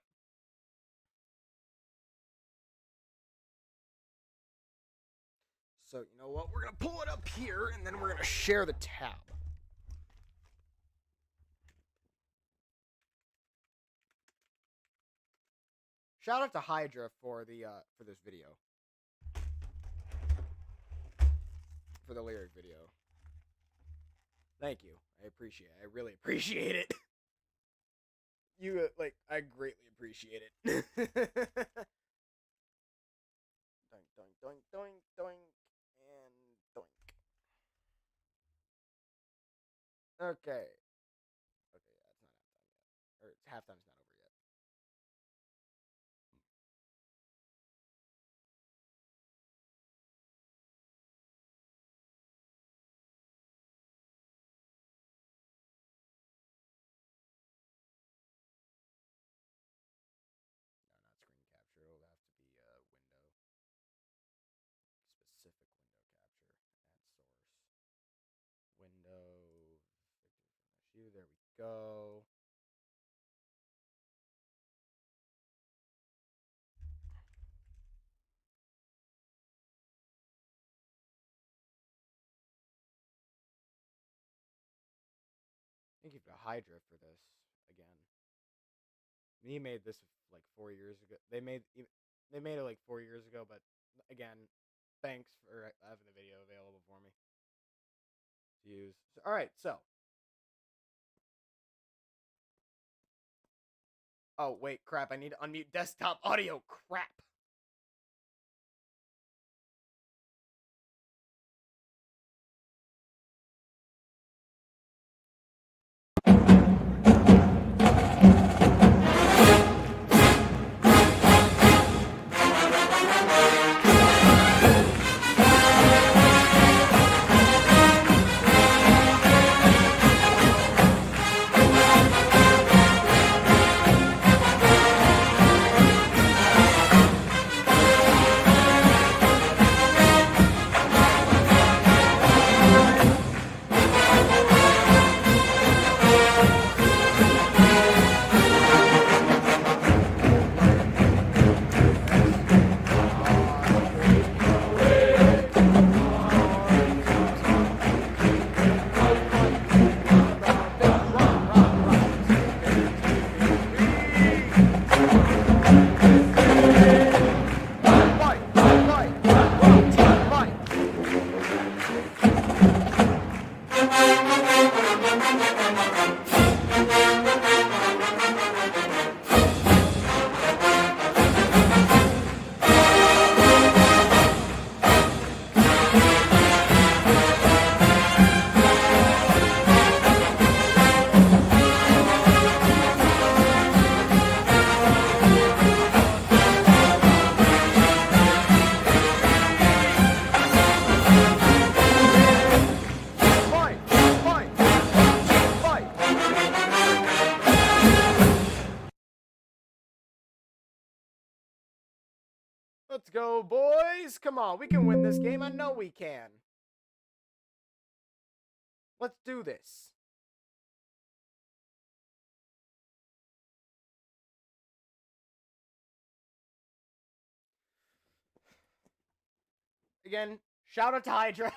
So, you know what? We're going to pull it up here, and then we're going to share the tab. Shout out to Hydra for the for this video. For the lyric video. Thank you. I appreciate it. I really appreciate it. You like I greatly appreciate it. Doink doink doink doink doink and doink. Okay. Okay, yeah, it's not halftime yet. Or it's halftime's not over yet. No, not screen capture. It'll have to be window. Specific window capture. Add source. Window. MSU. There we go. Thank you to Hydra for this again. He made this like 4 years ago. They made it like 4 years ago, but again, thanks for having the video available for me to use. So, all right, so. Oh wait, crap! I need to unmute desktop audio. Crap. Let's go, boys. Come on, we can win this game. I know we can. Let's do this. Again, shout out to Hydra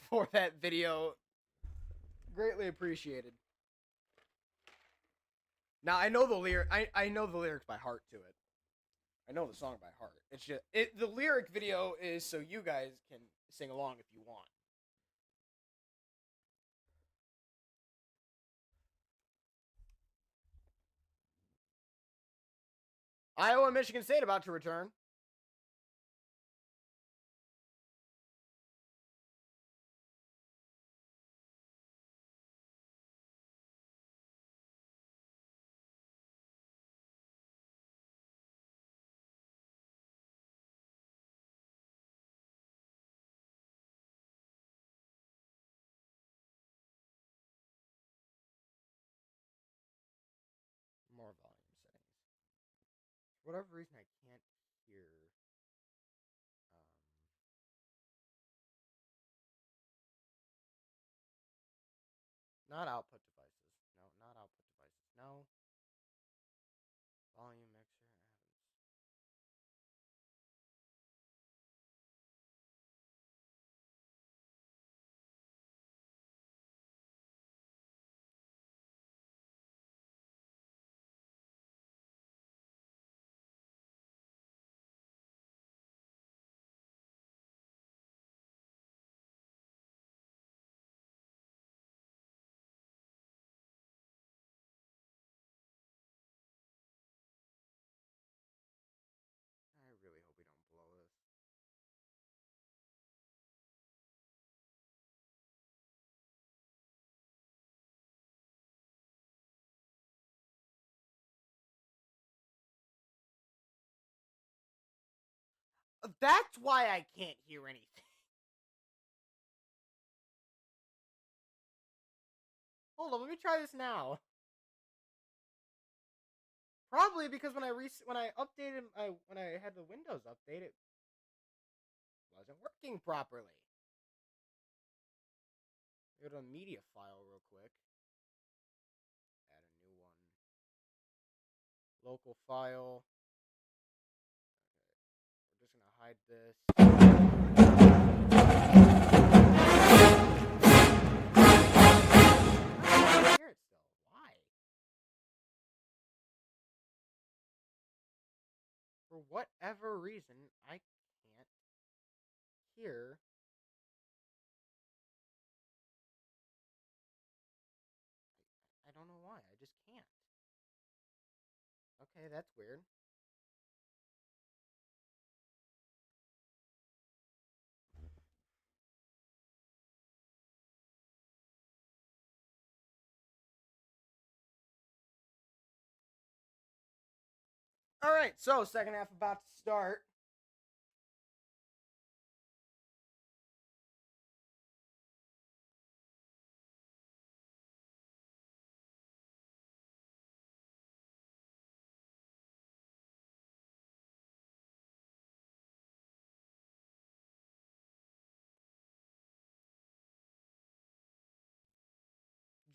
for that video. Greatly appreciated. Now I know the I know the lyrics by heart to it. I know the song by heart. It's just the lyric video is so you guys can sing along if you want. Iowa and Michigan State about to return. More volume settings. For whatever reason, I can't hear. Not output devices. No, not output devices. No. Volume mixer. That's why I can't hear anything. Hold on, let me try this now. Probably because when I updated when I had the Windows update, it wasn't working properly. Go to a media file real quick. Add a new one. Local file. Okay. We're just gonna hide this. I can't hear it still. Why? For whatever reason, I can't hear. I don't know why. I just can't. Okay, that's weird. All right, so second half about to start.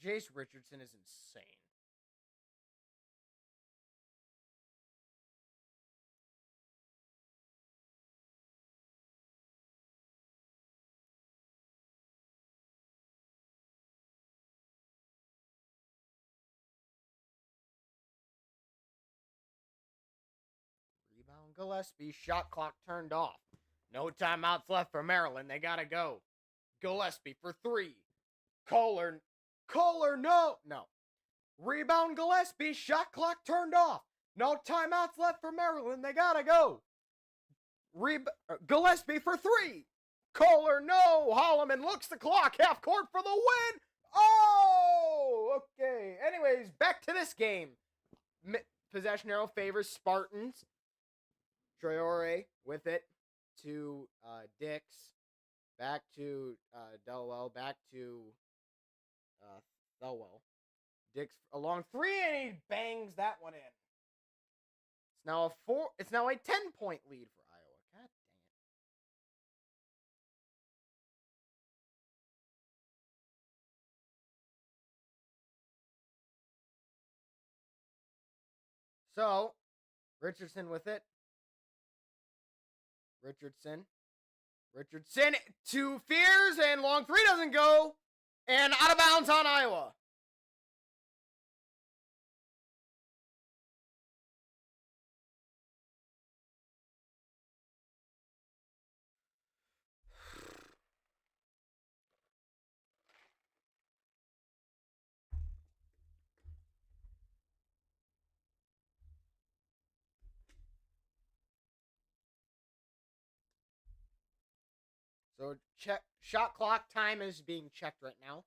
Jace Richardson is insane. Rebound Gillespie. Shot clock turned off. No timeouts left for Maryland. They gotta go. Gillespie for three. Kohler, no. Rebound Gillespie. Shot clock turned off. No timeouts left for Maryland. They gotta go. Gillespie for three. Kohler, no. Holloman looks the clock. Half court for the win. Oh, okay. Anyways, back to this game. Possession arrow favors Spartans. Traore with it to Dix. Back to Delwell. Back to Delwell. Dix along three, and he bangs that one in. It's now a 10-point lead for Iowa. God dang it. So, Richardson with it. Richardson to Fears, and long three doesn't go. And out of bounds on Iowa. So shot clock time is being checked right now.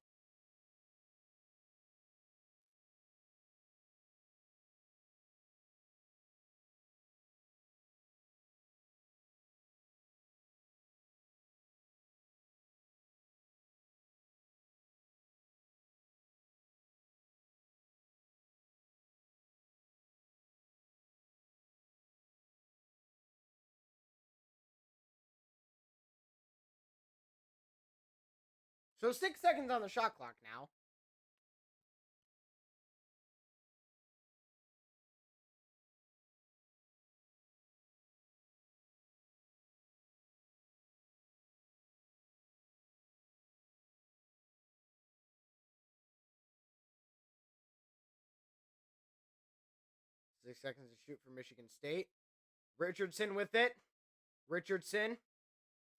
So 6 seconds on the shot clock now. Six seconds to shoot for Michigan State. Richardson with it. Richardson.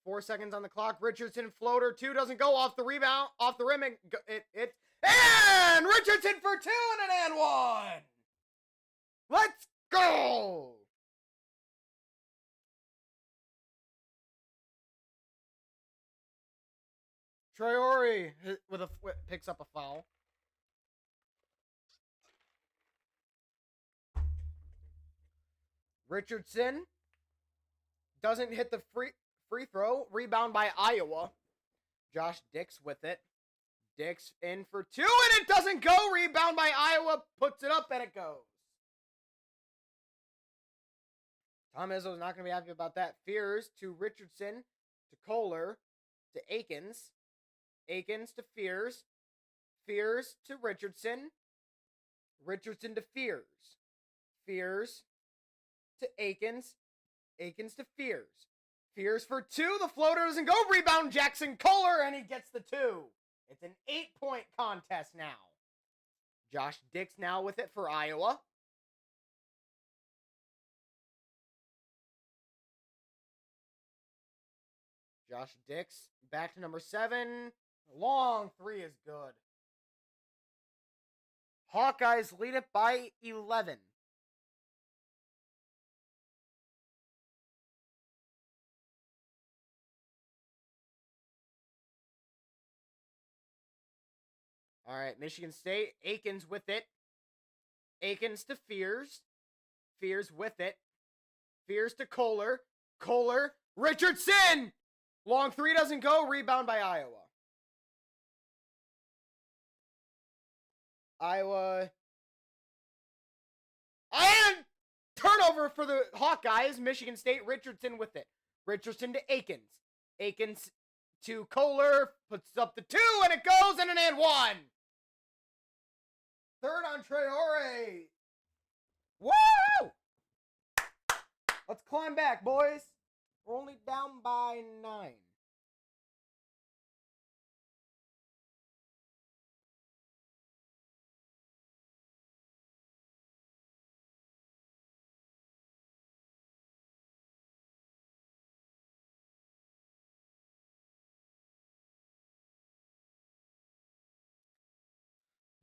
4 seconds on the clock. Richardson floater two doesn't go off the rebound, off the rim. And Richardson for two and one. Let's go. Traore picks up a foul. Richardson doesn't hit the free throw. Rebound by Iowa. Josh Dix with it. Dix in for two, and it doesn't go. Rebound by Iowa. Puts it up, and it goes. Tom Izzo's not going to be happy about that. Fears to Richardson, to Kohler, to Akins. Akins to Fears. Fears to Richardson. Richardson to Fears. Fears to Akins. Akins to Fears. Fears for two. The floater doesn't go. Rebound Jackson Kohler, and he gets the two. It's an 8-point contest now. Josh Dix now with it for Iowa. Josh Dix back to number 7. Long three is good. Hawkeyes lead it by 11. All right, Michigan State. Akins with it. Akins to Fears. Fears with it. Fears to Kohler. Kohler. Richardson! Long three doesn't go. Rebound by Iowa. Iowa. And turnover for the Hawkeyes. Michigan State. Richardson with it. Richardson to Akins. Akins to Kohler. Puts up the 2, and it goes, and an and 1. Third on Traore. Woo! Let's climb back, boys. We're only down by 9.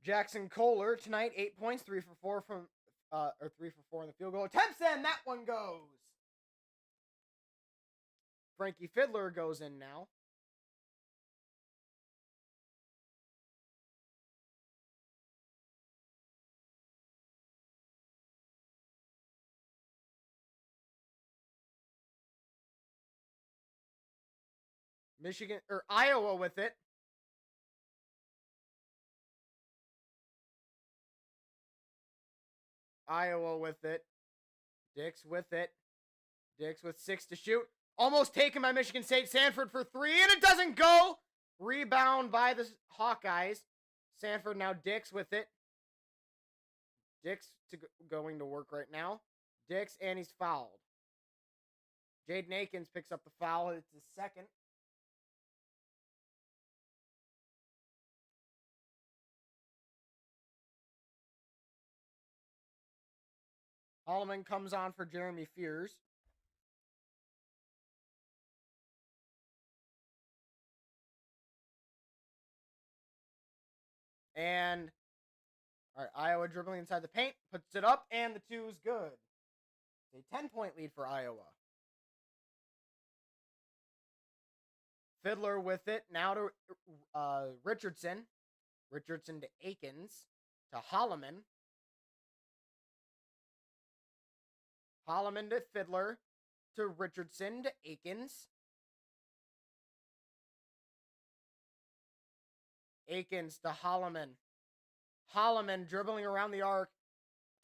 Jackson Kohler tonight, 8 points, 3 for 4 from, 3 for 4 in the field goal attempts, and that one goes. Frankie Fiddler goes in now. Iowa with it. Iowa with it. Dix with it. Dix with 6 to shoot. Almost taken by Michigan State. Sanford for 3, and it doesn't go. Rebound by the Hawkeyes. Sanford now Dix with it. Dix going to work right now. Dix, and he's fouled. Jaden Akins picks up the foul. It's his second. Holloman comes on for Jeremy Fears. And, all right, Iowa dribbling inside the paint, puts it up, and the 2 is good. It's a 10-point lead for Iowa. Fiddler with it, now to Richardson. Richardson to Akins, to Holloman. Holloman to Fiddler, to Richardson, to Akins. Akins to Holloman. Holloman dribbling around the arc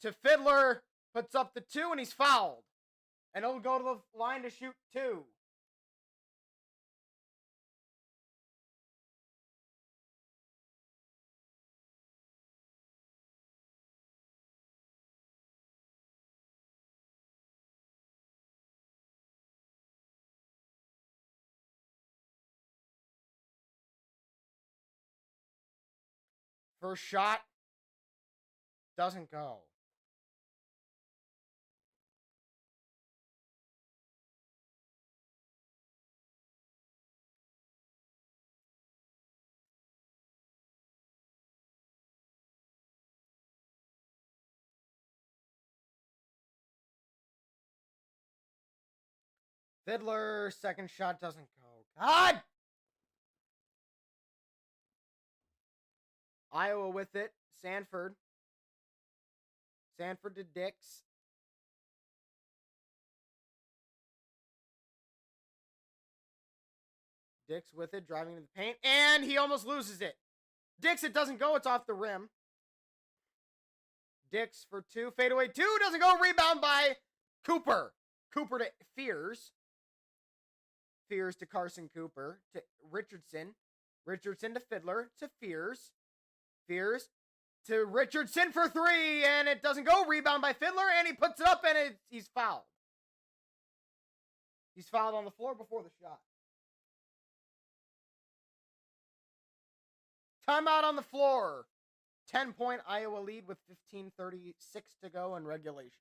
to Fiddler, puts up the 2, and he's fouled. And he'll go to the line to shoot 2. First shot doesn't go. Fiddler, second shot doesn't go. God! Iowa with it. Sanford. Sanford to Dix. Dix with it, driving into the paint, and he almost loses it. Dix, it doesn't go. It's off the rim. Dix for two. Fadeaway two. Doesn't go. Rebound by Cooper. Cooper to Fears. Fears to Carson Cooper. To Richardson. Richardson to Fiddler. To Fears. Fears to Richardson for three. And it doesn't go. Rebound by Fiddler. And he puts it up and he's fouled. He's fouled on the floor before the shot. Timeout on the floor. 10-point Iowa lead with 15:36 to go in regulation.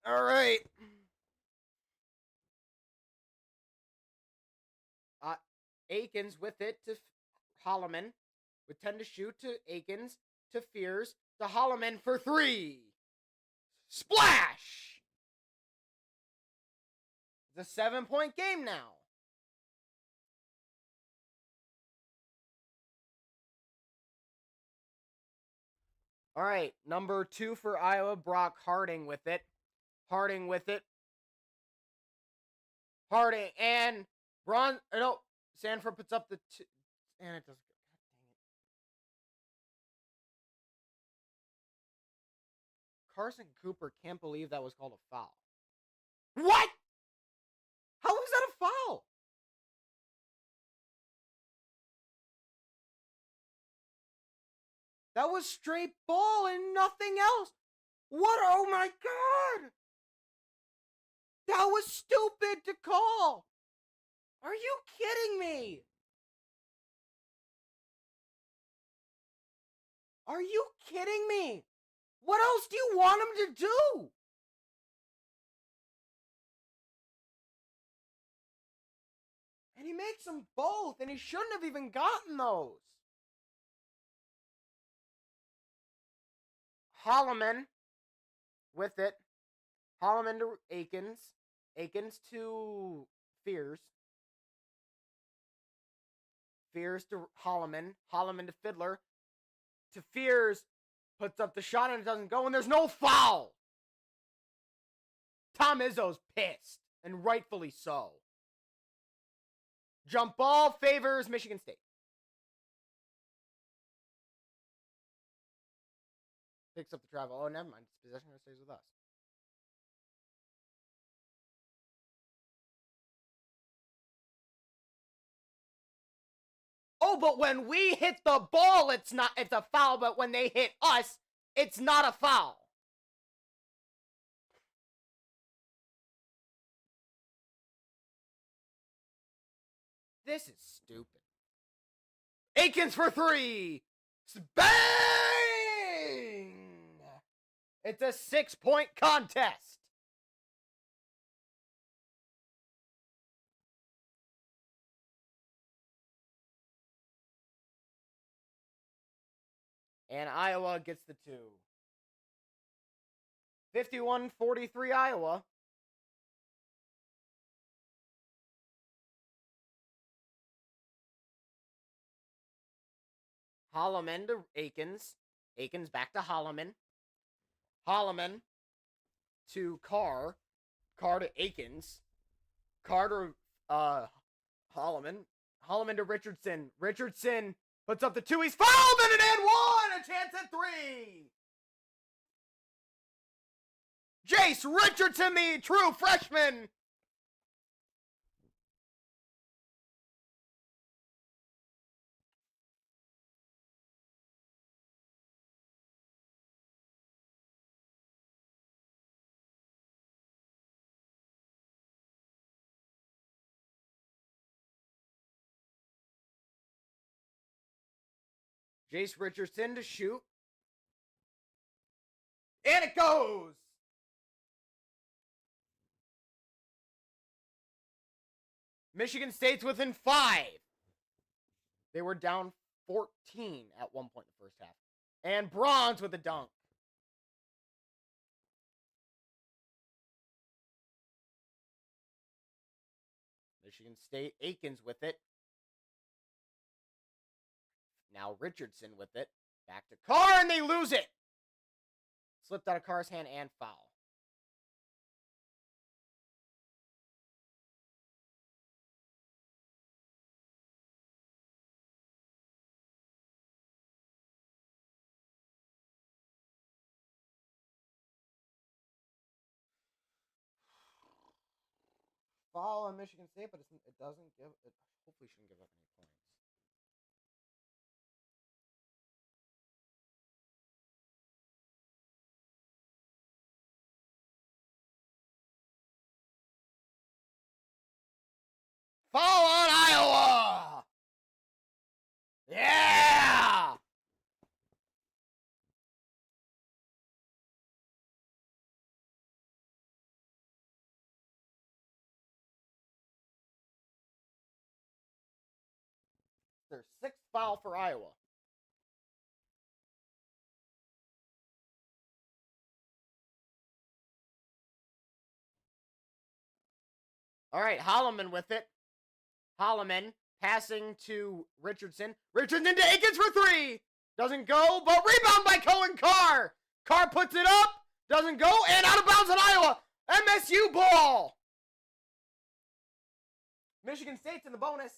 All right. Akins with it to Holloman with 10 to shoot to Akins to Fears to Holloman for three. Splash! It's a 7-point game now. All right, number 2 for Iowa, Brock Harding with it. Harding with it. Harding and Sanford puts up the two, and it doesn't. Carson Cooper can't believe that was called a foul. What? How was that a foul? That was straight ball and nothing else. What? Oh my God. That was stupid to call. Are you kidding me? Are you kidding me? What else do you want him to do? And he makes them both, and he shouldn't have even gotten those. Holloman with it. Holloman to Akins. Akins to Fears. Fears to Holloman. Holloman to Fiddler. To Fears. Puts up the shot and it doesn't go, and there's no foul. Tom Izzo's pissed, and rightfully so. Jump ball favors Michigan State. Picks up the travel. Oh, never mind. Possession stays with us. Oh, but when we hit the ball, it's a foul, but when they hit us, it's not a foul. This is stupid. Akins for three. Bang! It's a 6-point contest. And Iowa gets the 2. 51-43 Iowa. Holloman to Akins. Akins back to Holloman. Holloman to Carr. Carr to Akins. Carr to Holloman. Holloman to Richardson. Richardson puts up the 2. He's fouled and an and 1. A chance at 3. Jace Richardson, the true freshman. Jace Richardson to shoot. And it goes. Michigan State's within 5. They were down 14 at one point in the first half. And Bronze with a dunk. Michigan State, Akins with it. Now Richardson with it. Back to Carr, and they lose it. Slipped out of Carr's hand and foul. Foul on Michigan State, but it doesn't give it. Hopefully, shouldn't give up any points. Foul on Iowa! Yeah! Their 6th foul for Iowa. All right, Holloman with it. Holloman passing to Richardson. Richardson to Akins for 3. Doesn't go, but rebound by Cohen Carr. Carr puts it up. Doesn't go, and out of bounds on Iowa. MSU ball. Michigan State's in the bonus.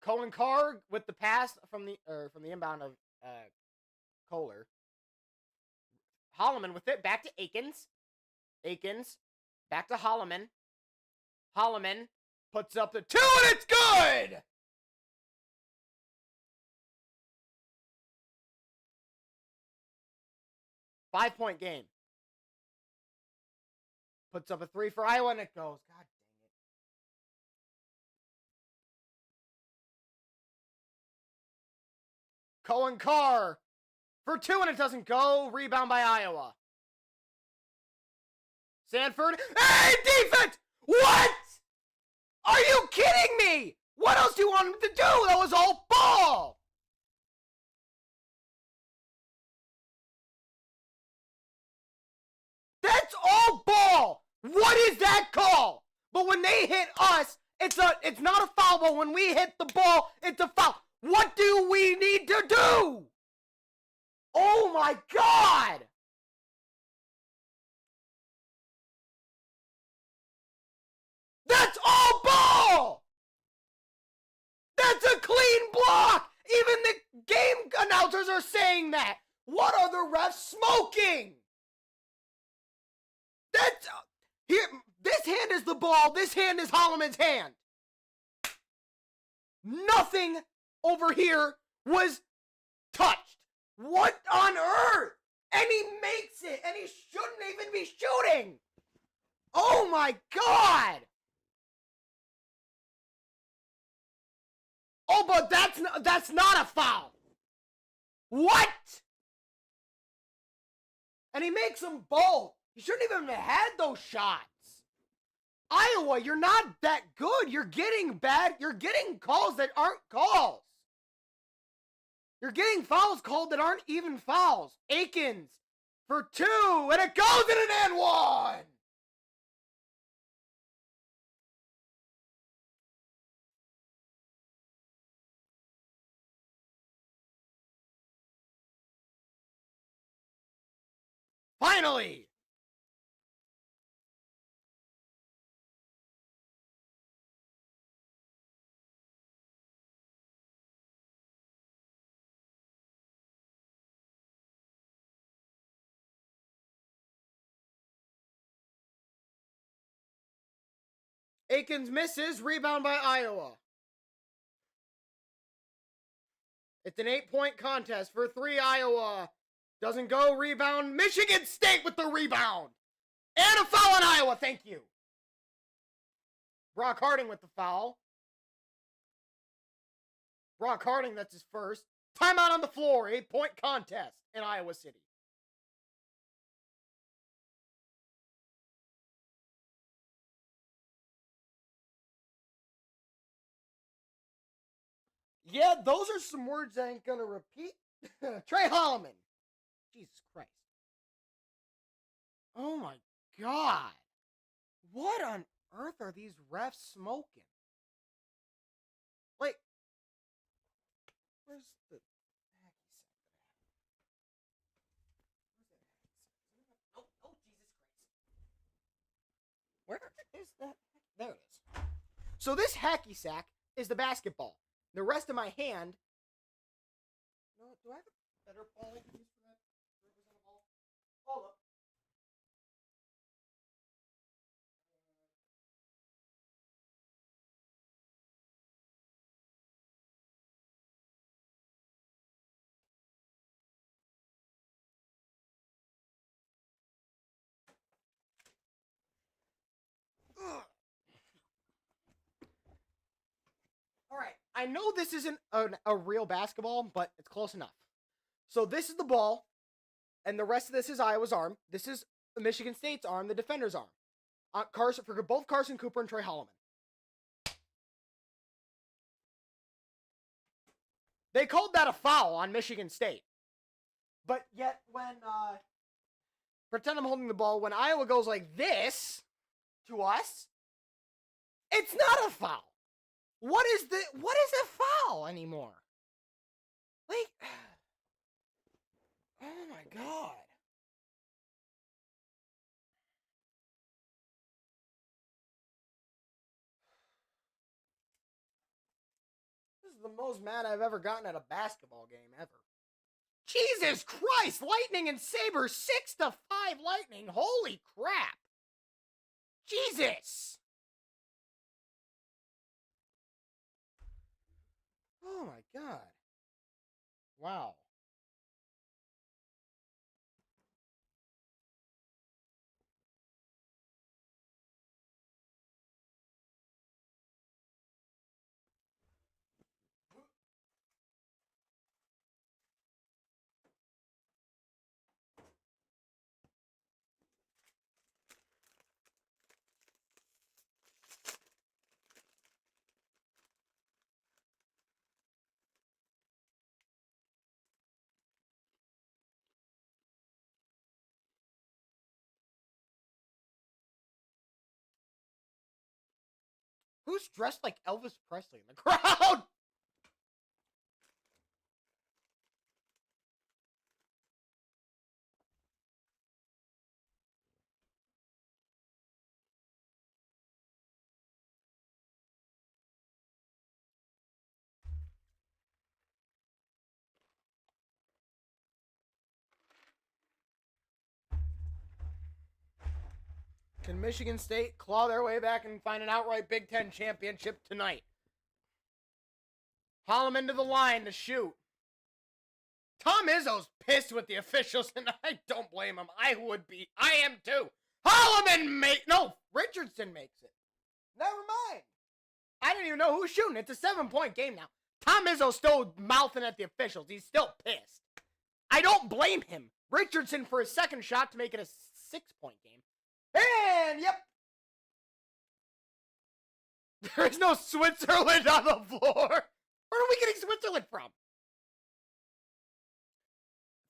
Cohen Carr with the pass from the inbound of Kohler. Holloman with it, back to Akins. Akins, back to Holloman. Holloman puts up the 2, and it's good! Five-point game. Puts up a 3 for Iowa, and it goes. God dang it. Cohen Carr for 2, and it doesn't go. Rebound by Iowa. Sanford. Hey, defense! What? Are you kidding me? What else do you want him to do? That was all ball. But when they hit us, it's not a foul. But when we hit the ball, it's a foul. What do we need to do? Oh my God! That's all ball! That's a clean block! Even the game announcers are saying that. What are the refs smoking? That's here. This hand is the ball. This hand is Holloman's hand. Nothing over here was touched. What on earth? And he makes it, and he shouldn't even be shooting. Oh my God! Oh, but that's not a foul. What? And he makes them both. He shouldn't even have had those shots. Iowa, you're not that good. You're getting calls that aren't calls. You're getting fouls called that aren't even fouls. Akins for 2, and it goes in an and 1. Finally! Akins misses, rebound by Iowa. It's an 8-point contest for 3, Iowa. Doesn't go, rebound. Michigan State with the rebound. And a foul on Iowa, thank you. Brock Harding with the foul. Brock Harding, that's his first. Timeout on the floor, 8-point contest in Iowa City. Yeah, those are some words I ain't gonna repeat. Trey Holloman. Jesus Christ. Oh my God. What on earth are these refs smoking? Like, where's the hacky sack? Oh, Jesus Christ. Where is that? There it is. So this hacky sack is the basketball. The rest of my hand. No, do I have a better ball I can use for that? Represent a ball? Hold up. All right, I know this isn't a real basketball, but it's close enough. So this is the ball, and the rest of this is Iowa's arm. This is Michigan State's arm, the defender's arm. Carson for both Carson Cooper and Trey Holloman. They called that a foul on Michigan State. But yet when pretend I'm holding the ball, when Iowa goes like this to us, it's not a foul. What is a foul anymore? Like, oh my God. This is the most mad I've ever gotten at a basketball game ever. Jesus Christ! Lightning and Sabres 6-5 Lightning. Holy crap! Jesus! Oh my God. Wow. Who's dressed like Elvis Presley in the crowd? Can Michigan State claw their way back and find an outright Big Ten championship tonight? Holloman to the line to shoot. Tom Izzo's pissed with the officials, and I don't blame him. I would be. I am too. Holloman no, Richardson makes it. Never mind. I didn't even know who's shooting. It's a 7-point game now. Tom Izzo's still mouthing at the officials. He's still pissed. I don't blame him. Richardson for his second shot to make it a 6-point game. And, yep. There is no Switzerland on the floor. Where are we getting Switzerland from?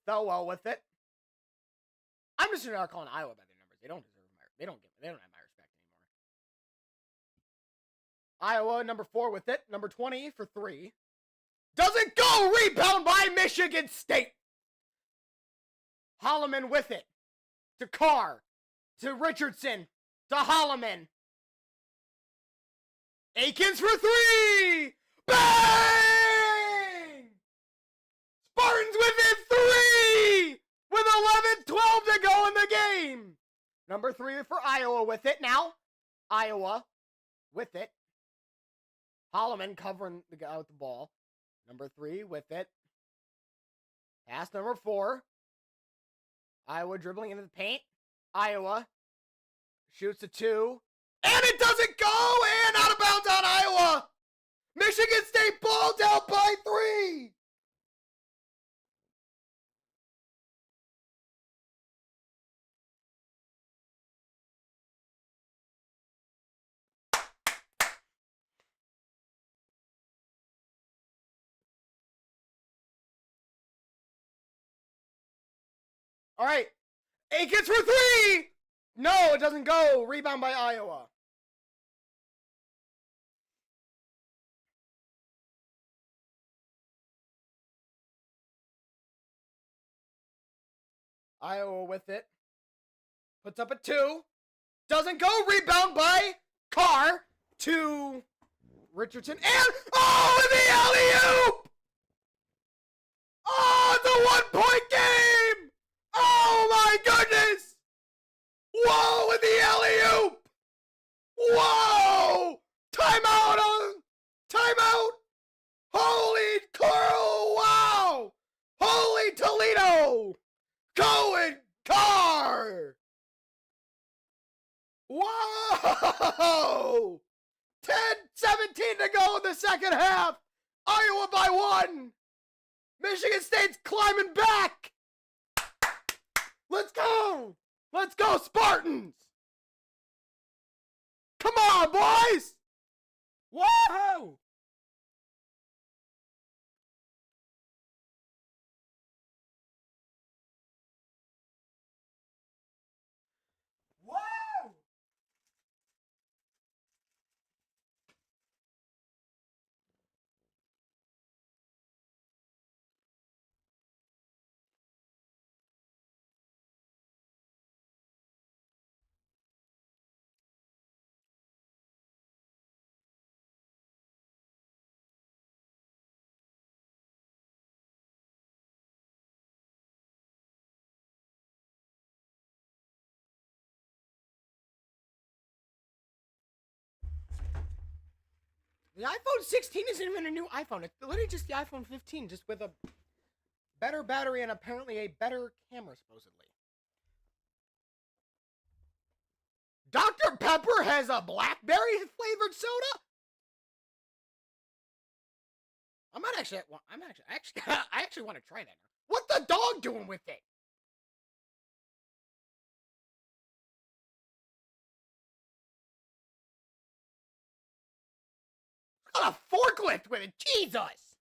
Thelwell with it. I'm just gonna start calling Iowa by their numbers. They don't deserve my. They don't have my respect anymore. Iowa number 4 with it. Number 20 for 3. Doesn't go. Rebound by Michigan State. Holloman with it to Carr to Richardson to Holloman. Akins for 3. Bang! Spartans within 3 with 11-12 to go in the game. Number 3 for Iowa with it now. Iowa with it. Holloman covering the guy with the ball. Number 3 with it. Pass number 4. Iowa dribbling into the paint. Iowa shoots a 2. And it doesn't go! And out of bounds on Iowa! Michigan State ball down by 3! All right. Akins for 3! No, it doesn't go. Rebound by Iowa. Iowa with it. Puts up a 2. Doesn't go. Rebound by Carr to Richardson. And, oh, the alley-oop! Oh, it's a 1-point game! Oh, my goodness! Whoa, with the alley-oop! Whoa! Timeout on... Timeout! Holy Carl! Wow! Holy Toledo! Going Carr! Whoa! 10-17 to go in the second half! Iowa by 1! Michigan State's climbing back! Let's go! Let's go, Spartans! Come on, boys! Whoa! Whoa! The iPhone 16 isn't even a new iPhone. It's literally just the iPhone 15, just with a better battery and apparently a better camera, supposedly. Dr. Pepper has a blackberry flavored soda? I actually want to try that. What's the dog doing with it? Got a forklift with it. Jesus.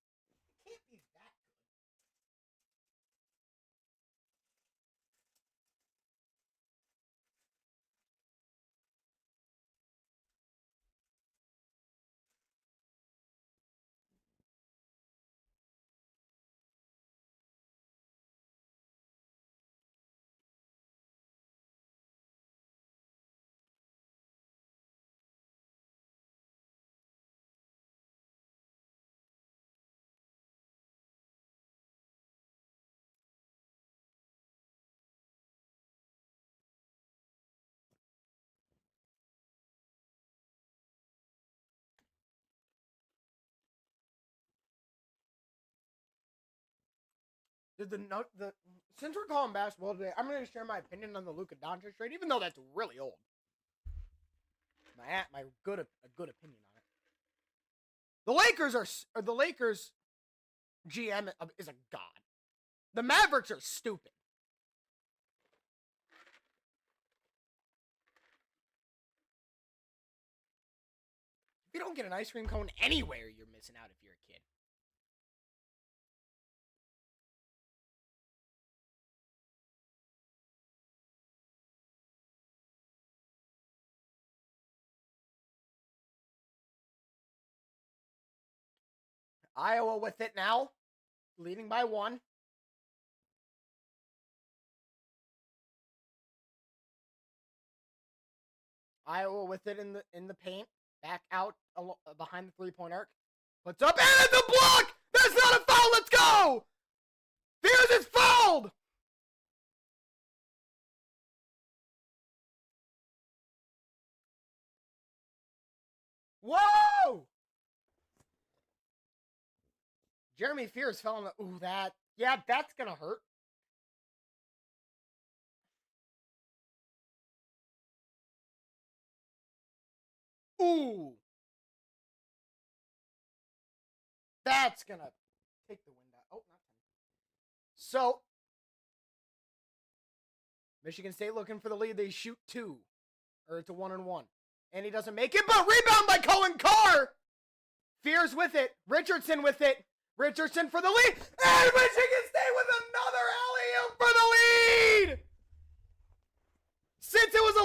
Since we're calling basketball today, I'm going to share my opinion on the Luka Doncic trade, even though that's really old. My good opinion on it. The Lakers GM is a god. The Mavericks are stupid. If you don't get an ice cream cone anywhere, you're missing out if you're a kid. Iowa with it now, leading by 1. Iowa with it in the paint, back out behind the 3-point arc. Puts up, and it's a block! That's not a foul, let's go! Fears is fouled! Whoa! Jeremy Fears fell on the, that's gonna hurt. Ooh. That's gonna take the wind out. Oh, not 10. So, Michigan State looking for the lead. They shoot 2. Or it's a 1-and-1. And he doesn't make it, but rebound by Cohen Carr! Fears with it. Richardson with it. Richardson for the lead. And Michigan State with another alley-oop for the lead! Since it was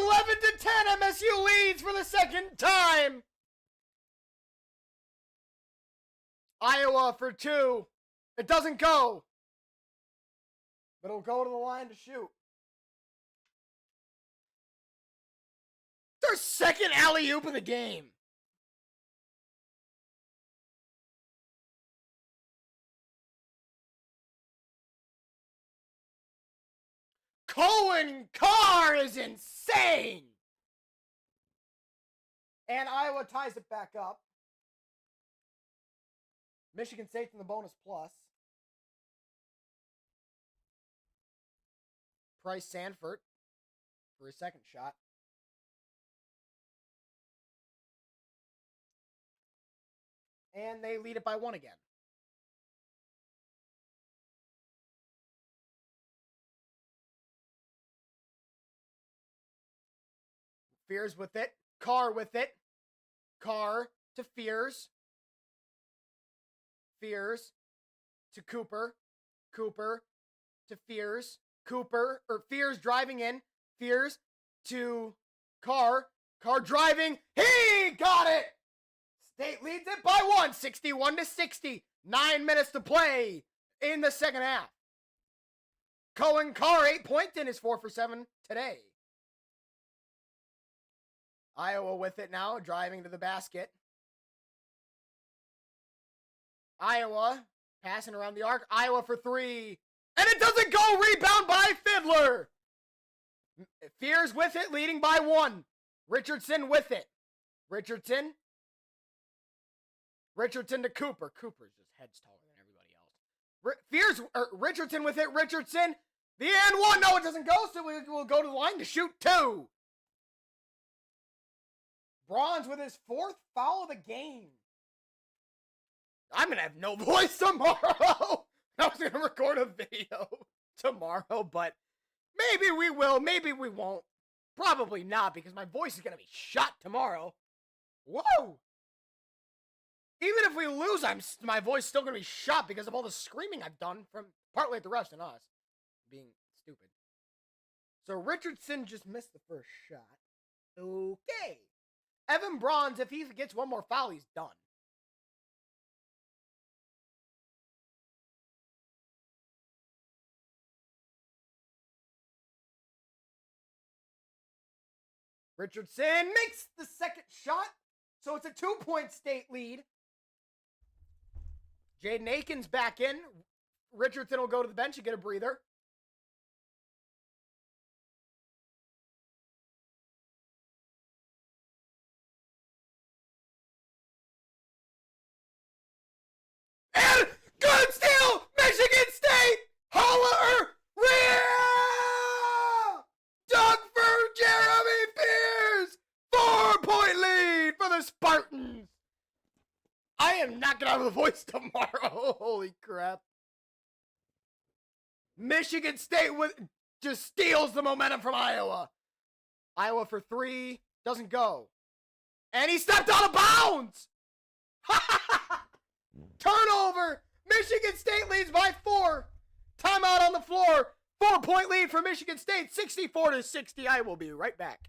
11-10, MSU leads for the second time. Iowa for 2. It doesn't go. But it'll go to the line to shoot. Their second alley-oop of the game. Cohen Carr is insane. And Iowa ties it back up. Michigan State's in the bonus plus. Price Sanford for his second shot. And they lead it by 1 again. Fears with it. Carr with it. Carr to Fears. Fears to Cooper. Cooper to Fears. Fears driving in. Fears to Carr. Carr driving. He got it! State leads it by 1, 61-60. 9 minutes to play in the second half. Cohen Carr, 8 points in his 4 for 7 today. Iowa with it now, driving to the basket. Iowa passing around the arc. Iowa for 3. And it doesn't go. Rebound by Fiddler. Fears with it, leading by 1. Richardson with it. Richardson to Cooper. Cooper's just heads taller than everybody else. Richardson with it. Richardson. The and 1. No, it doesn't go, so we'll go to the line to shoot 2. Bronze with his 4th foul of the game. I'm going to have no voice tomorrow. I was going to record a video tomorrow, but maybe we will. Maybe we won't. Probably not, because my voice is going to be shot tomorrow. Whoa! Even if we lose, my voice is still going to be shot because of all the screaming I've done from partly at the refs and us being stupid. So Richardson just missed the first shot. Okay. Evan Bronze, if he gets one more foul, he's done. Richardson makes the second shot, so it's a 2-point state lead. Jaden Akins back in. Richardson will go to the bench and get a breather. And good steal! Michigan State! Hold The Voice tomorrow. Holy crap. Michigan State just steals the momentum from Iowa. Iowa for 3. Doesn't go. And he stepped out of bounds. Turnover. Michigan State leads by 4. Timeout on the floor. 4-point lead for Michigan State. 64-60. I will be right back.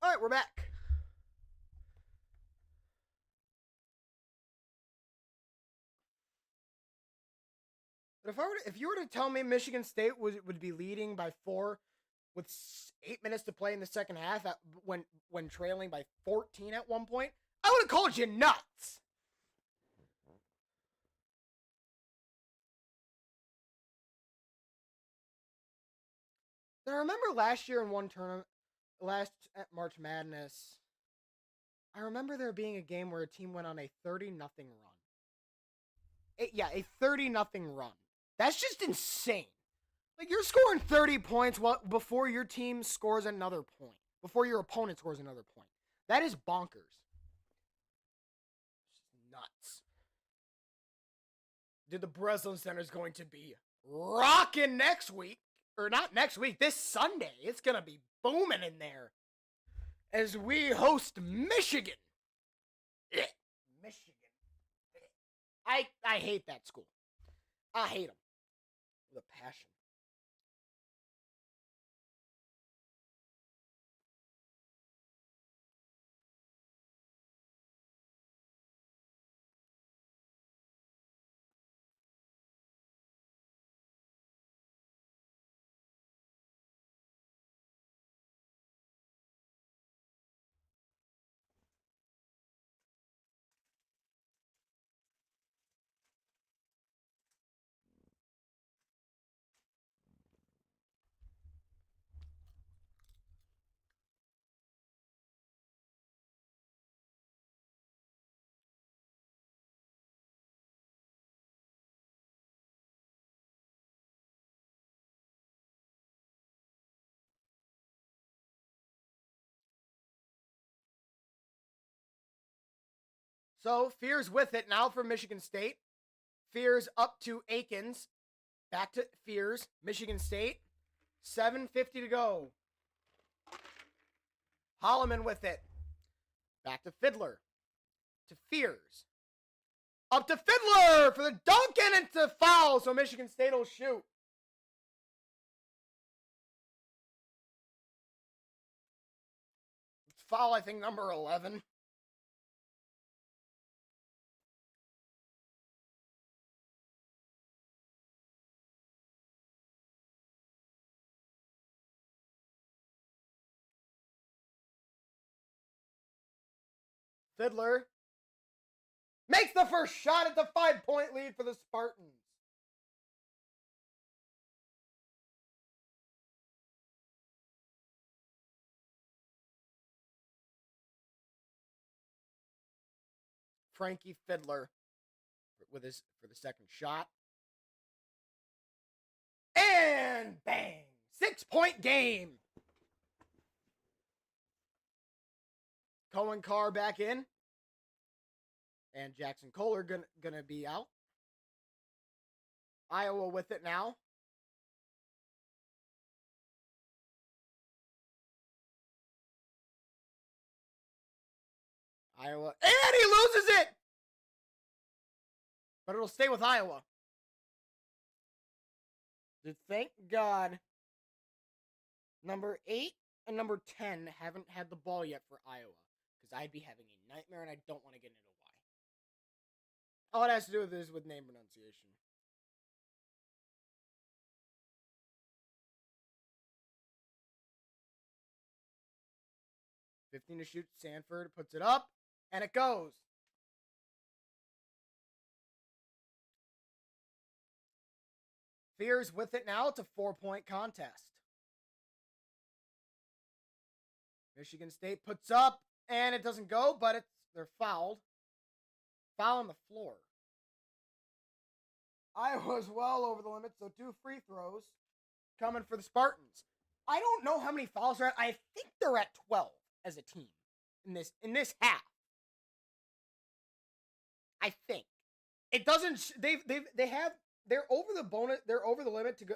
All right, we're back. But if you were to tell me Michigan State would be leading by 4 with 8 minutes to play in the second half when trailing by 14 at one point, I would have called you nuts. I remember last year in one tournament, last at March Madness, I remember there being a game where a team went on a 30-0 run. A 30-0 run. That's just insane. Like, you're scoring 30 points before your team scores another point. Before your opponent scores another point. That is bonkers. Nuts. Dude, the Breslin Center is going to be rocking next week. Or not next week, this Sunday. It's going to be booming in there. As we host Michigan. Michigan. I hate that school. I hate them. With a passion. So, Fears with it now for Michigan State. Fears up to Akins. Back to Fears. Michigan State. 7:50 to go. Holloman with it. Back to Fiddler. To Fears. Up to Fiddler for the dunk and it's a foul, so Michigan State will shoot. It's foul, I think, number 11. Fiddler makes the first shot at the 5-point lead for the Spartans. Frankie Fiddler for the second shot. And bang! 6-point game. Cohen Carr back in. And Jackson Kohler gonna be out. Iowa with it now. Iowa. And he loses it! But it'll stay with Iowa. Thank God number 8 and number 10 haven't had the ball yet for Iowa, because I'd be having a nightmare, and I don't want to get into why. All it has to do with this with name pronunciation. $15 to shoot. Sanford puts it up, and it goes. Fears with it now. It's a 4-point contest. Michigan State puts up, and it doesn't go, but they're fouled. Foul on the floor. Iowa's well over the limit, so 2 free throws coming for the Spartans. I don't know how many fouls they're at. I think they're at 12 as a team in this half. I think it doesn't. They're over the bonus. They're over the limit to go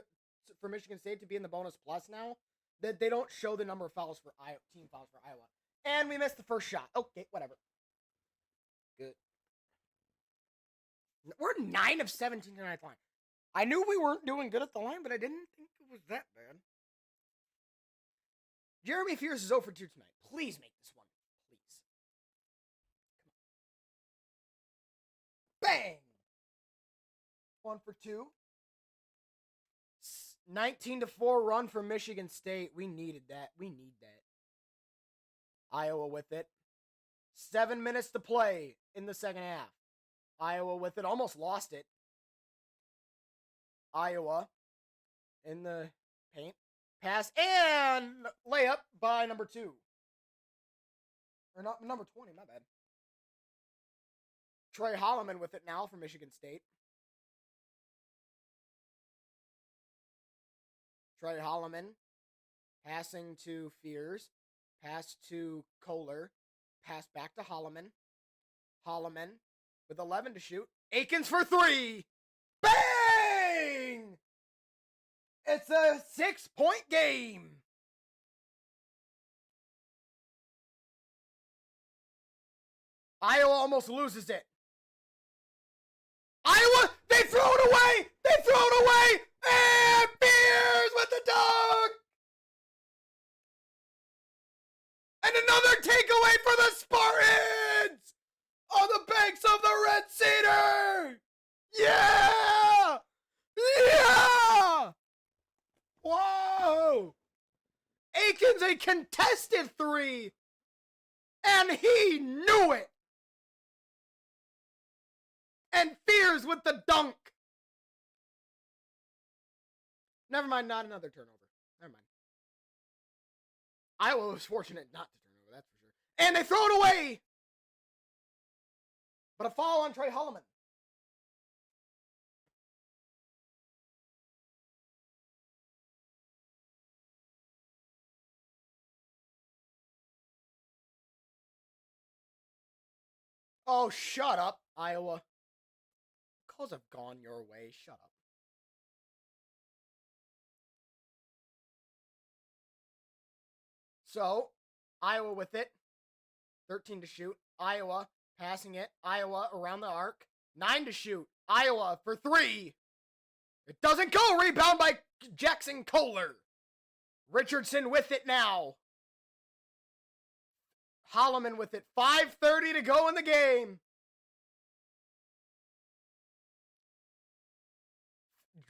for Michigan State to be in the bonus plus now. That they don't show the number of fouls for Iowa, team fouls for Iowa, and we missed the first shot. Okay, whatever. Good. We're 9 of 17 tonight line. I knew we weren't doing good at the line, but I didn't think it was that bad. Jeremy Fears is 0 for 2 tonight. Please make this one. Please. Come on. Bang! 1 for 2. 19-4 run for Michigan State. We needed that. We need that. Iowa with it. 7 minutes to play in the second half. Iowa with it. Almost lost it. Iowa in the paint. Pass and layup by number 2. Or not number 20, my bad. Troy Holloman with it now for Michigan State. Troy Holloman passing to Fears. Pass to Kohler. Pass back to Holloman. Holloman with 11 to shoot. Akins for 3. Bang! It's a 6-point game. Iowa almost loses it. Iowa, they throw it away. They throw it away. And Fears with the dunk. And another takeaway for the Spartans on the banks of the Red Cedar. Yeah! Yeah! Whoa! Akins a contested 3. And he knew it. And Fears with the dunk. Never mind, not another turnover. Never mind. Iowa was fortunate not to turn over, that's for sure. And they throw it away. But a foul on Trey Holloman. Oh, shut up, Iowa. Calls have gone your way. Shut up. So, Iowa with it. 13 to shoot. Iowa passing it. Iowa around the arc. 9 to shoot. Iowa for 3. It doesn't go. Rebound by Jackson Kohler. Richardson with it now. Holloman with it. 5:30 to go in the game.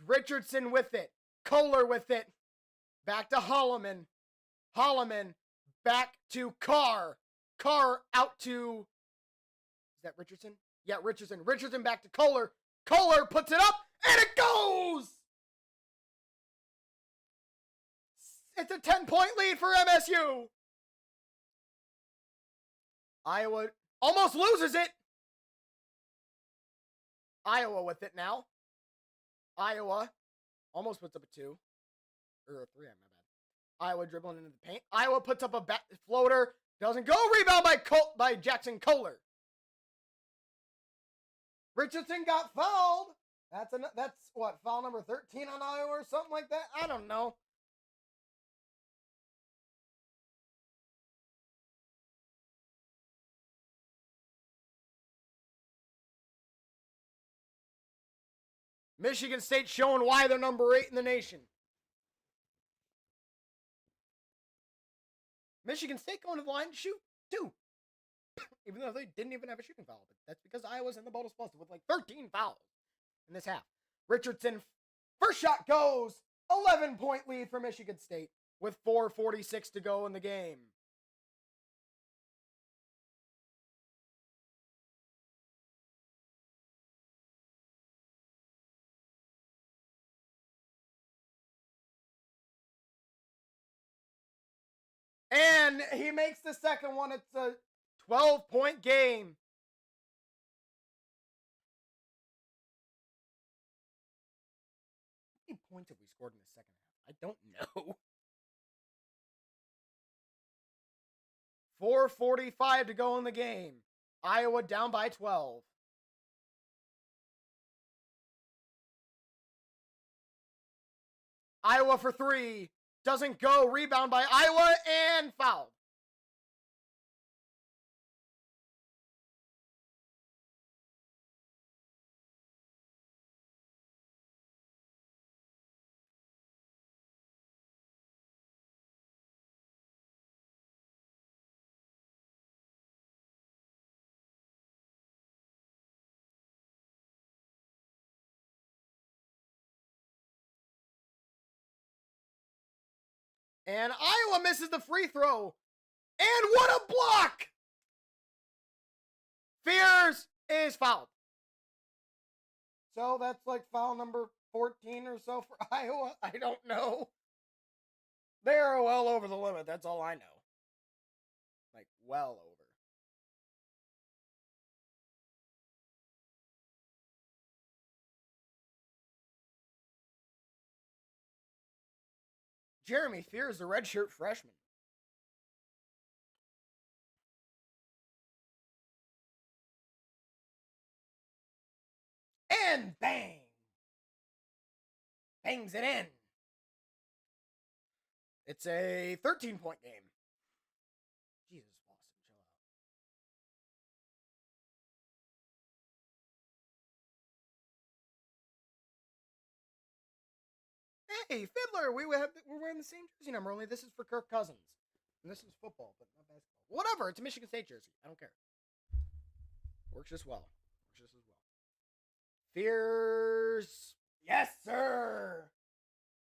Richardson with it. Kohler with it. Back to Holloman. Holloman back to Carr. Carr out to... Is that Richardson? Yeah, Richardson. Richardson back to Kohler. Kohler puts it up, and it goes! It's a 10-point lead for MSU. Iowa almost loses it. Iowa with it now. Iowa almost puts up a 2. Or a 3, my bad. Iowa dribbling into the paint. Iowa puts up a floater. Doesn't go. Rebound by Jackson Kohler. Richardson got fouled. That's what, foul number 13 on Iowa or something like that? I don't know. Michigan State showing why they're number 8 in the nation. Michigan State going to the line to shoot, too. Even though they didn't even have a shooting foul. But that's because Iowa's in the bonus plus with like 13 fouls in this half. Richardson, first shot goes. 11-point lead for Michigan State with 4:46 to go in the game. And he makes the second one. It's a 12-point game. How many points have we scored in the second half? I don't know. 4:45 to go in the game. Iowa down by 12. Iowa for 3. Doesn't go. Rebound by Iowa and fouled. And Iowa misses the free throw. And what a block! Fears is fouled. So that's like foul number 14 or so for Iowa. I don't know. They're well over the limit. That's all I know. Like, well over. Jeremy Fear is a redshirt freshman. And bang! Bangs it in. It's a 13-point game. Jesus, Boston, chill out. Hey, Fiddler, we're wearing the same jersey number, only this is for Kirk Cousins. And this is football, but not basketball. Whatever, it's a Michigan State jersey. I don't care. Works just well. Works just as well. Fears. Yes, sir.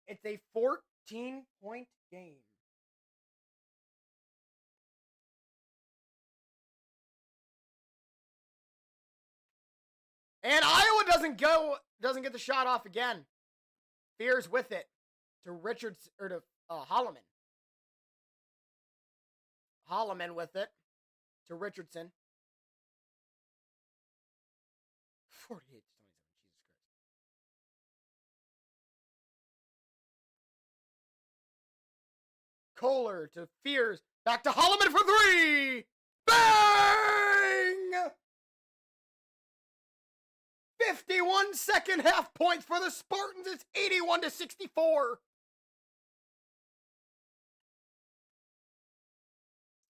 It's a 14-point game. And Iowa doesn't get the shot off again. Fears with it to Richards or to Holloman. Holloman with it to Richardson. 48-27. Jesus Christ. Kohler to Fears. Back to Holloman for 3. Bang! 51 second half points for the Spartans. It's 81-64.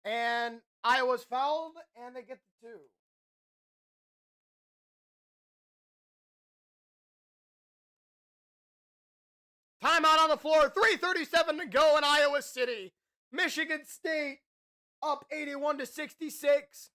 And Iowa's fouled, and they get the 2. Timeout on the floor. 3:37 to go in Iowa City. Michigan State up 81-66.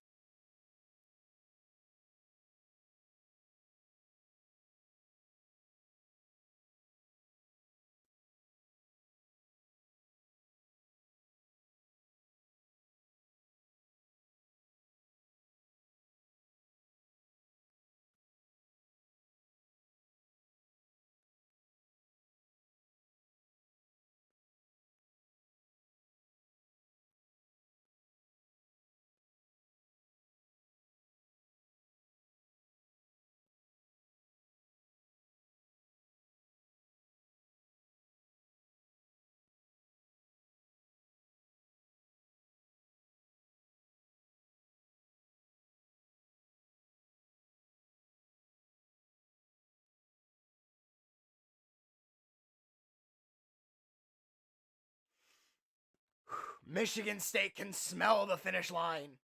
Michigan State can smell the finish line.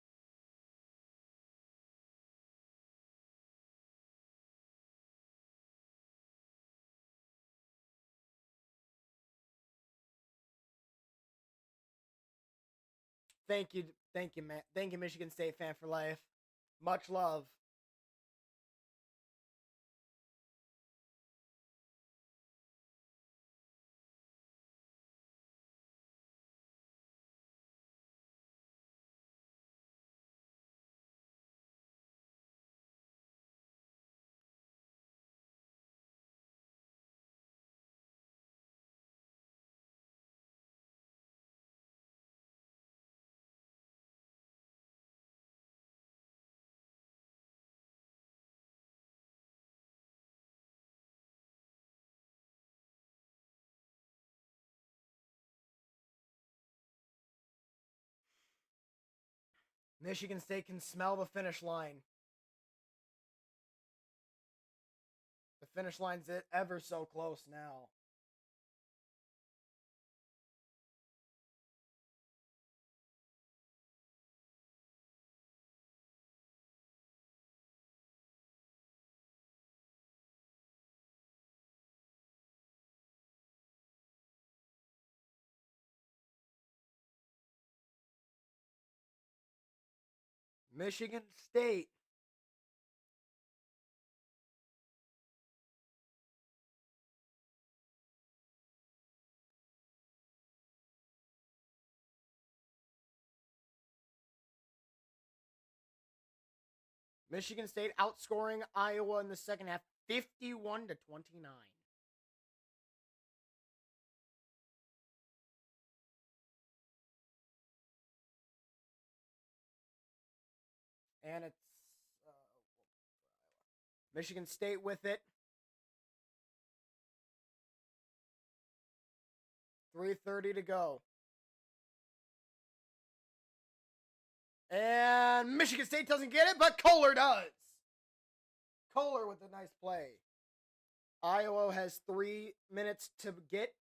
Thank you, man. Thank you, Michigan State fan for life. Much love. Michigan State can smell the finish line. The finish line's ever so close now. Michigan State. Michigan State outscoring Iowa in the second half 51-29. And it's Michigan State with it. 3:30 to go. And Michigan State doesn't get it, but Kohler does. Kohler with a nice play. Iowa has 3 minutes to get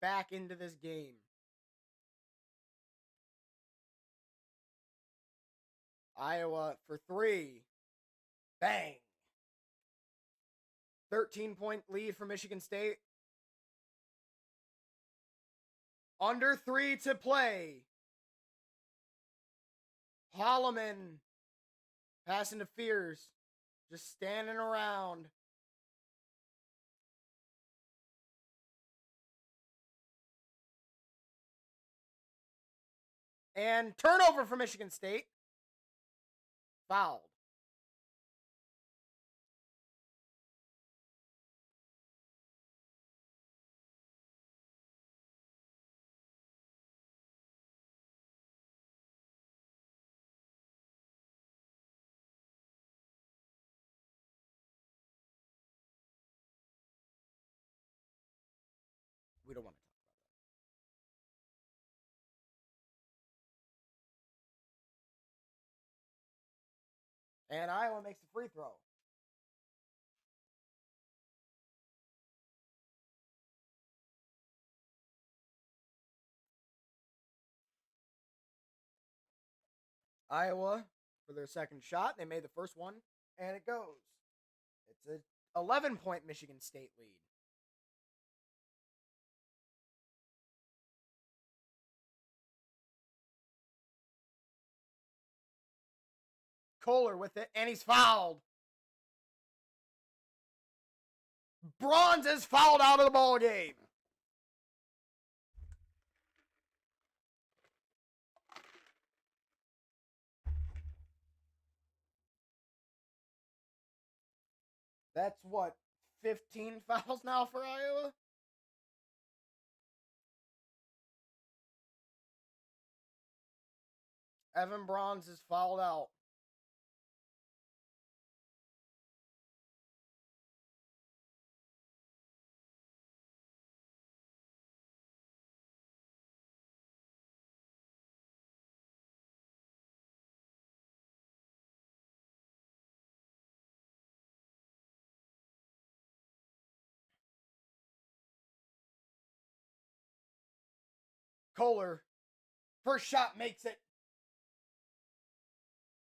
back into this game. Iowa for 3. Bang. 13-point lead for Michigan State. Under 3 to play. Holloman passing to Fears. Just standing around. And turnover for Michigan State. Fouled. We don't want to talk about that. And Iowa makes a free throw. Iowa for their second shot. They made the first one, and it goes. It's an 11-point Michigan State lead. Kohler with it, and he's fouled. Bronze is fouled out of the ball game. That's what, 15 fouls now for Iowa? Evan Bronze is fouled out. Kohler, first shot makes it.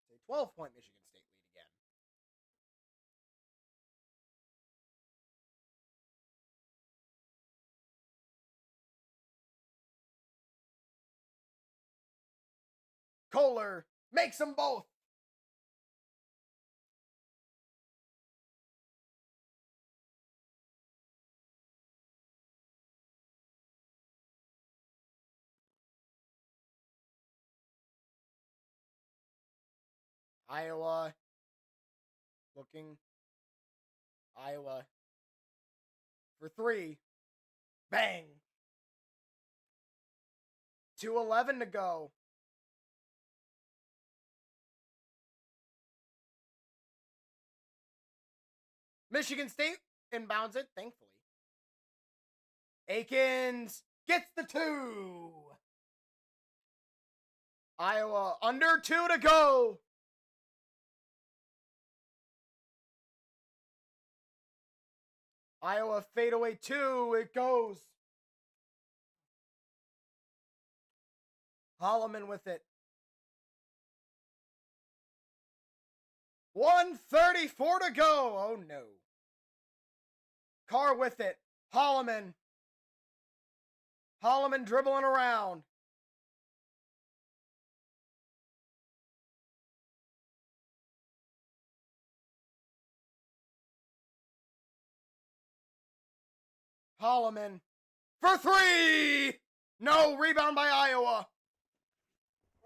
It's a 12-point Michigan State lead again. Kohler makes them both. Iowa looking. Iowa for 3. Bang. 2:11 to go. Michigan State inbounds it, thankfully. Akins gets the 2. Iowa under 2 to go. Iowa fadeaway 2. It goes. Holloman with it. 1:34 to go. Oh no. Carr with it. Holloman. Holloman dribbling around. Holloman for 3. No, rebound by Iowa.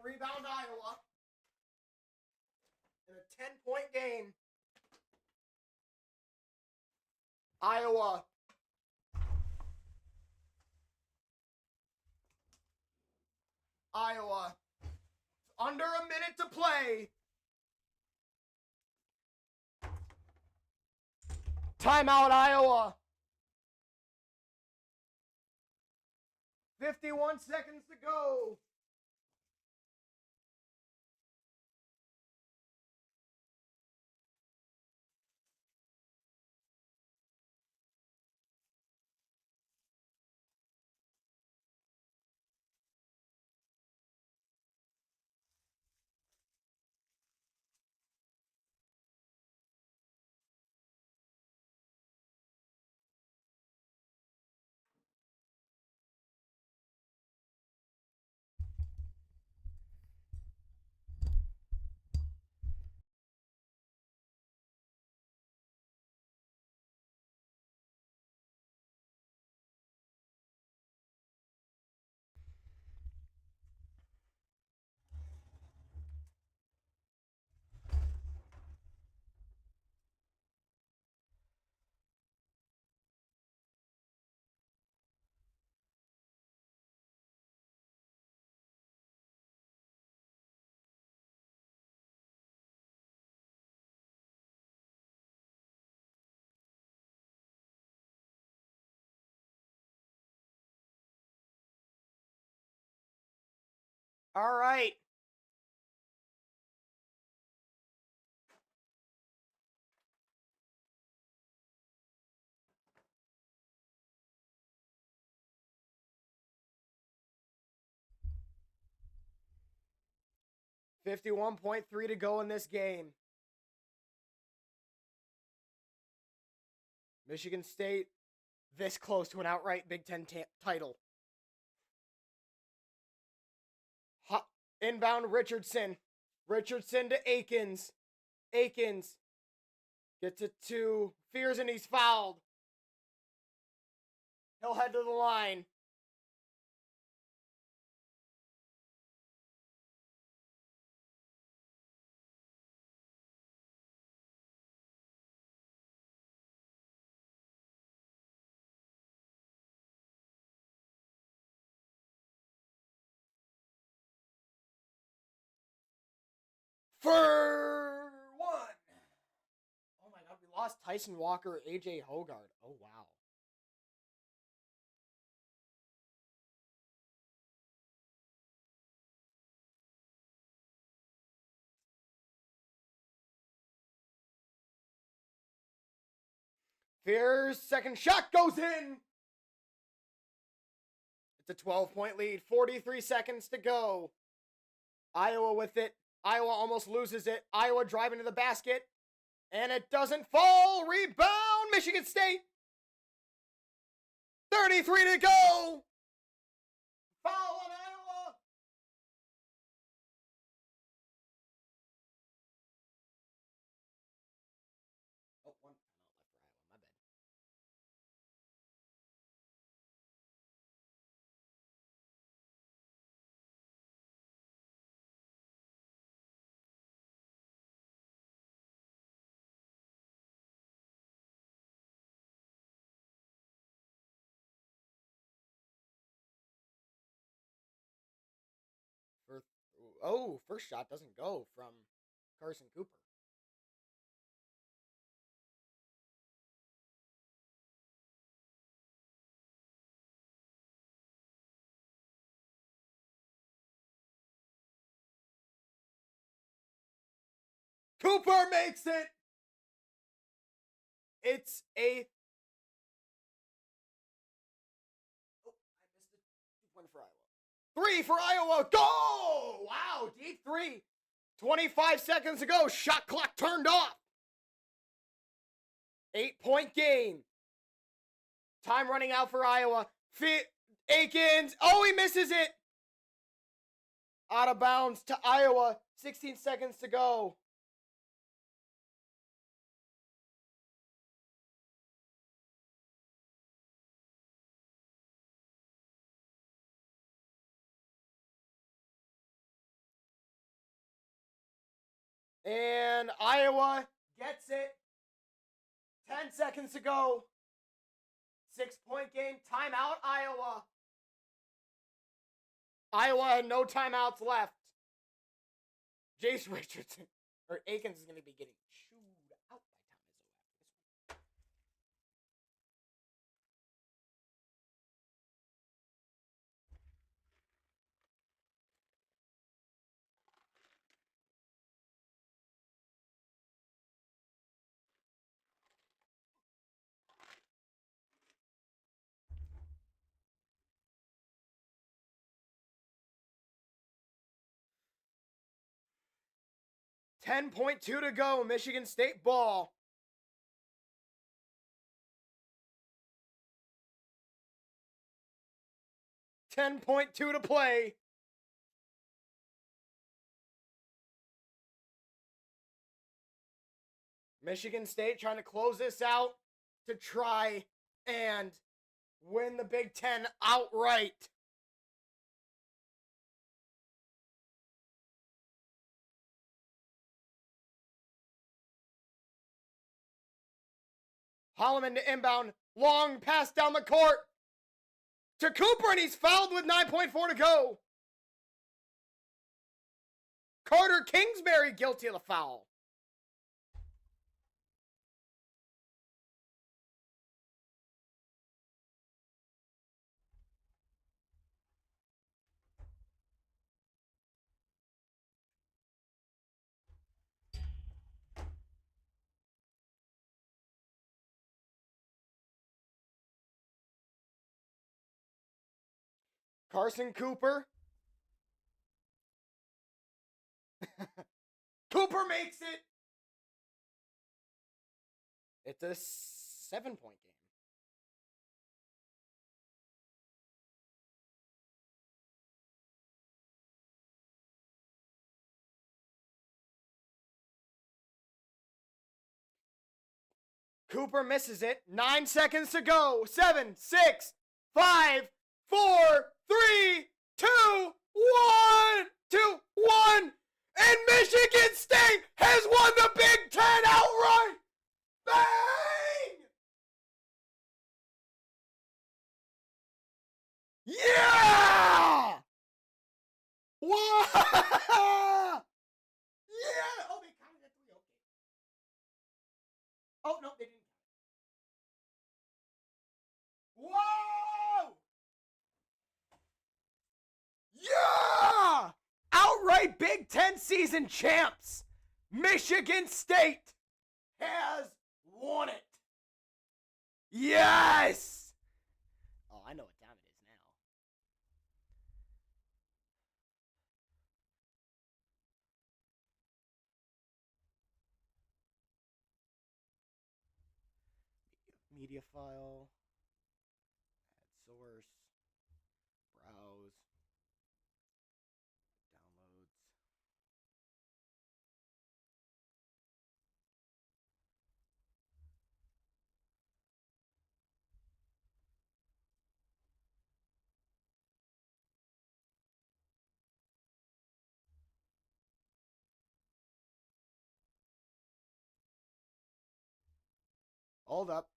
Rebound Iowa. In a 10-point game. Iowa. Iowa. Under a minute to play. Timeout, Iowa. 51 seconds to go. All right. $51.3 to go in this game. Michigan State this close to an outright Big Ten title. Inbound Richardson. Richardson to Akins. Akins gets it to Fears and he's fouled. He'll head to the line. For 1. Oh my God, we lost Tyson Walker, AJ Hogard. Oh wow. Fears second shot goes in. It's a 12-point lead. 43 seconds to go. Iowa with it. Iowa almost loses it. Iowa driving to the basket. And it doesn't fall. Rebound, Michigan State. 33 to go. Foul on Iowa. Oh, first shot doesn't go from Carson Cooper. Cooper makes it! It's a... Oh, I missed it. 2-point for Iowa. 3 for Iowa. Go! Wow, deep 3. 25 seconds to go. Shot clock turned off. 8-point game. Time running out for Iowa. Akins. Oh, he misses it. Out of bounds to Iowa. 16 seconds to go. And Iowa gets it. 10 seconds to go. 6-point game. Timeout, Iowa. Iowa had no timeouts left. Jace Richardson, or Akins, is going to be getting chewed out by time. 10.2 to go. Michigan State ball. .2 to play. Michigan State trying to close this out to try and win the Big Ten outright. Holloman to inbound. Long pass down the court to Cooper, and he's fouled with 9.4 to go. Carter Kingsbury guilty of the foul. Carson Cooper. Cooper makes it. It's a 7-point game. Cooper misses it. 9 seconds to go. 7, 6, 5, 4, 3, 2, 1, 2, 1. And Michigan State has won the Big Ten outright. Bang! Yeah! What? Yeah! Oh, they counted at 3. Okay. Oh, no, they didn't. Whoa! Yeah! Outright Big Ten season champs. Michigan State has won it. Yes! Oh, I know what time it is now. Media file. Add source. Browse. Downloads. Hold up.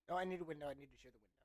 No, I need a window. I need to share the window.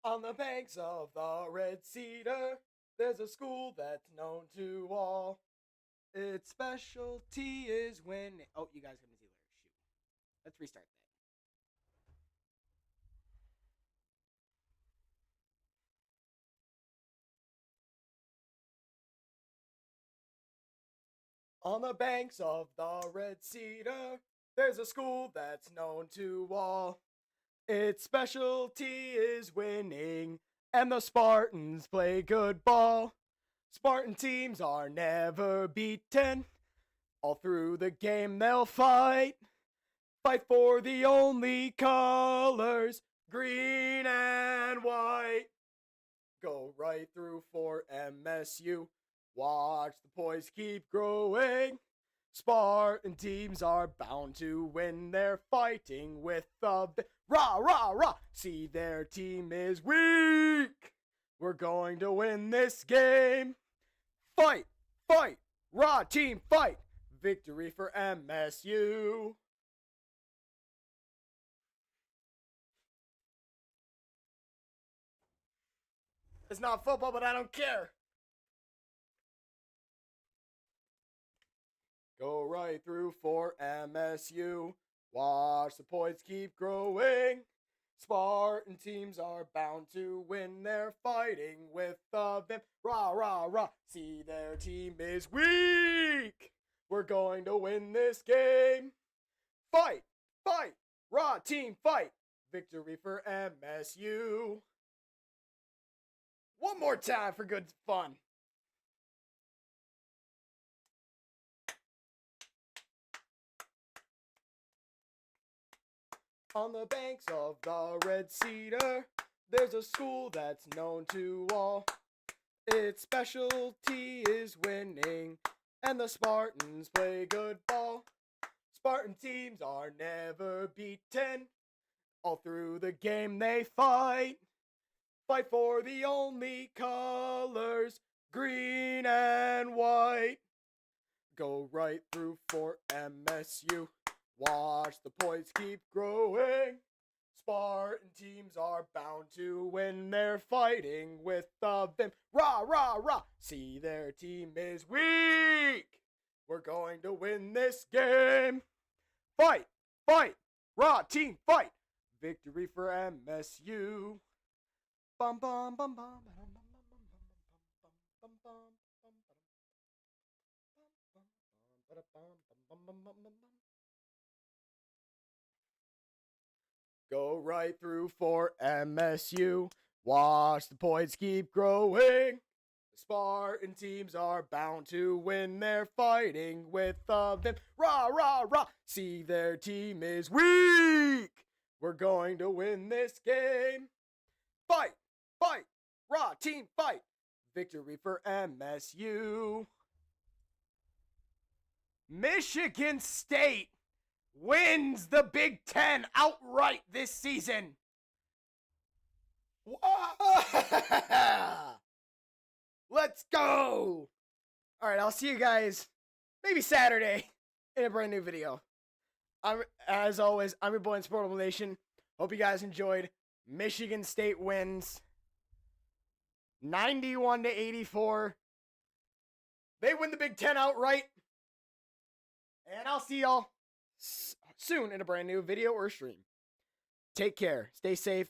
On the banks of the Red Cedar, there's a school that's known to all. Its specialty is when. Oh, you guys couldn't see lyrics. Shoot. Let's restart that. On the banks of the Red Cedar, there's a school that's known to all. Its specialty is winning, and the Spartans play good ball. Spartan teams are never beaten. All through the game they'll fight. Fight for the only colors, green and white. Go right through for MSU. Watch the poise keep growing. Spartan teams are bound to win. They're fighting with the rah, rah, rah. See, their team is weak. We're going to win this game. Fight, fight, rah, team, fight. Victory for MSU. It's not football, but I don't care. Go right through for MSU. Watch the points keep growing. Spartan teams are bound to win. They're fighting with the vim. Rah, rah, rah. See, their team is weak. We're going to win this game. Fight, fight, rah, team, fight. Victory for MSU. One more time for good fun. On the banks of the Red Cedar, there's a school that's known to all. Its specialty is winning, and the Spartans play good ball. Spartan teams are never beaten. All through the game they fight. Fight for the only colors, green and white. Go right through for MSU. Watch the points keep growing. Spartan teams are bound to win. They're fighting with the vim. Rah, rah, rah. See, their team is weak. We're going to win this game. Fight, fight, rah, team, fight. Victory for MSU. Bum, bum, bum, bum, bum, bum, bum, bum, bum, bum, bum. Go right through for MSU. Watch the points keep growing. The Spartan teams are bound to win. They're fighting with the vim. Rah, rah, rah. See, their team is weak. We're going to win this game. Fight, fight, rah, team, fight. Victory for MSU. Michigan State wins the Big Ten outright this season. Let's go! Alright, I'll see you guys maybe Saturday in a brand new video. As always, I'm your boy in Sportable Nation. Hope you guys enjoyed. Michigan State wins 91-84. They win the Big Ten outright. And I'll see y'all soon in a brand new video or stream. Take care. Stay safe.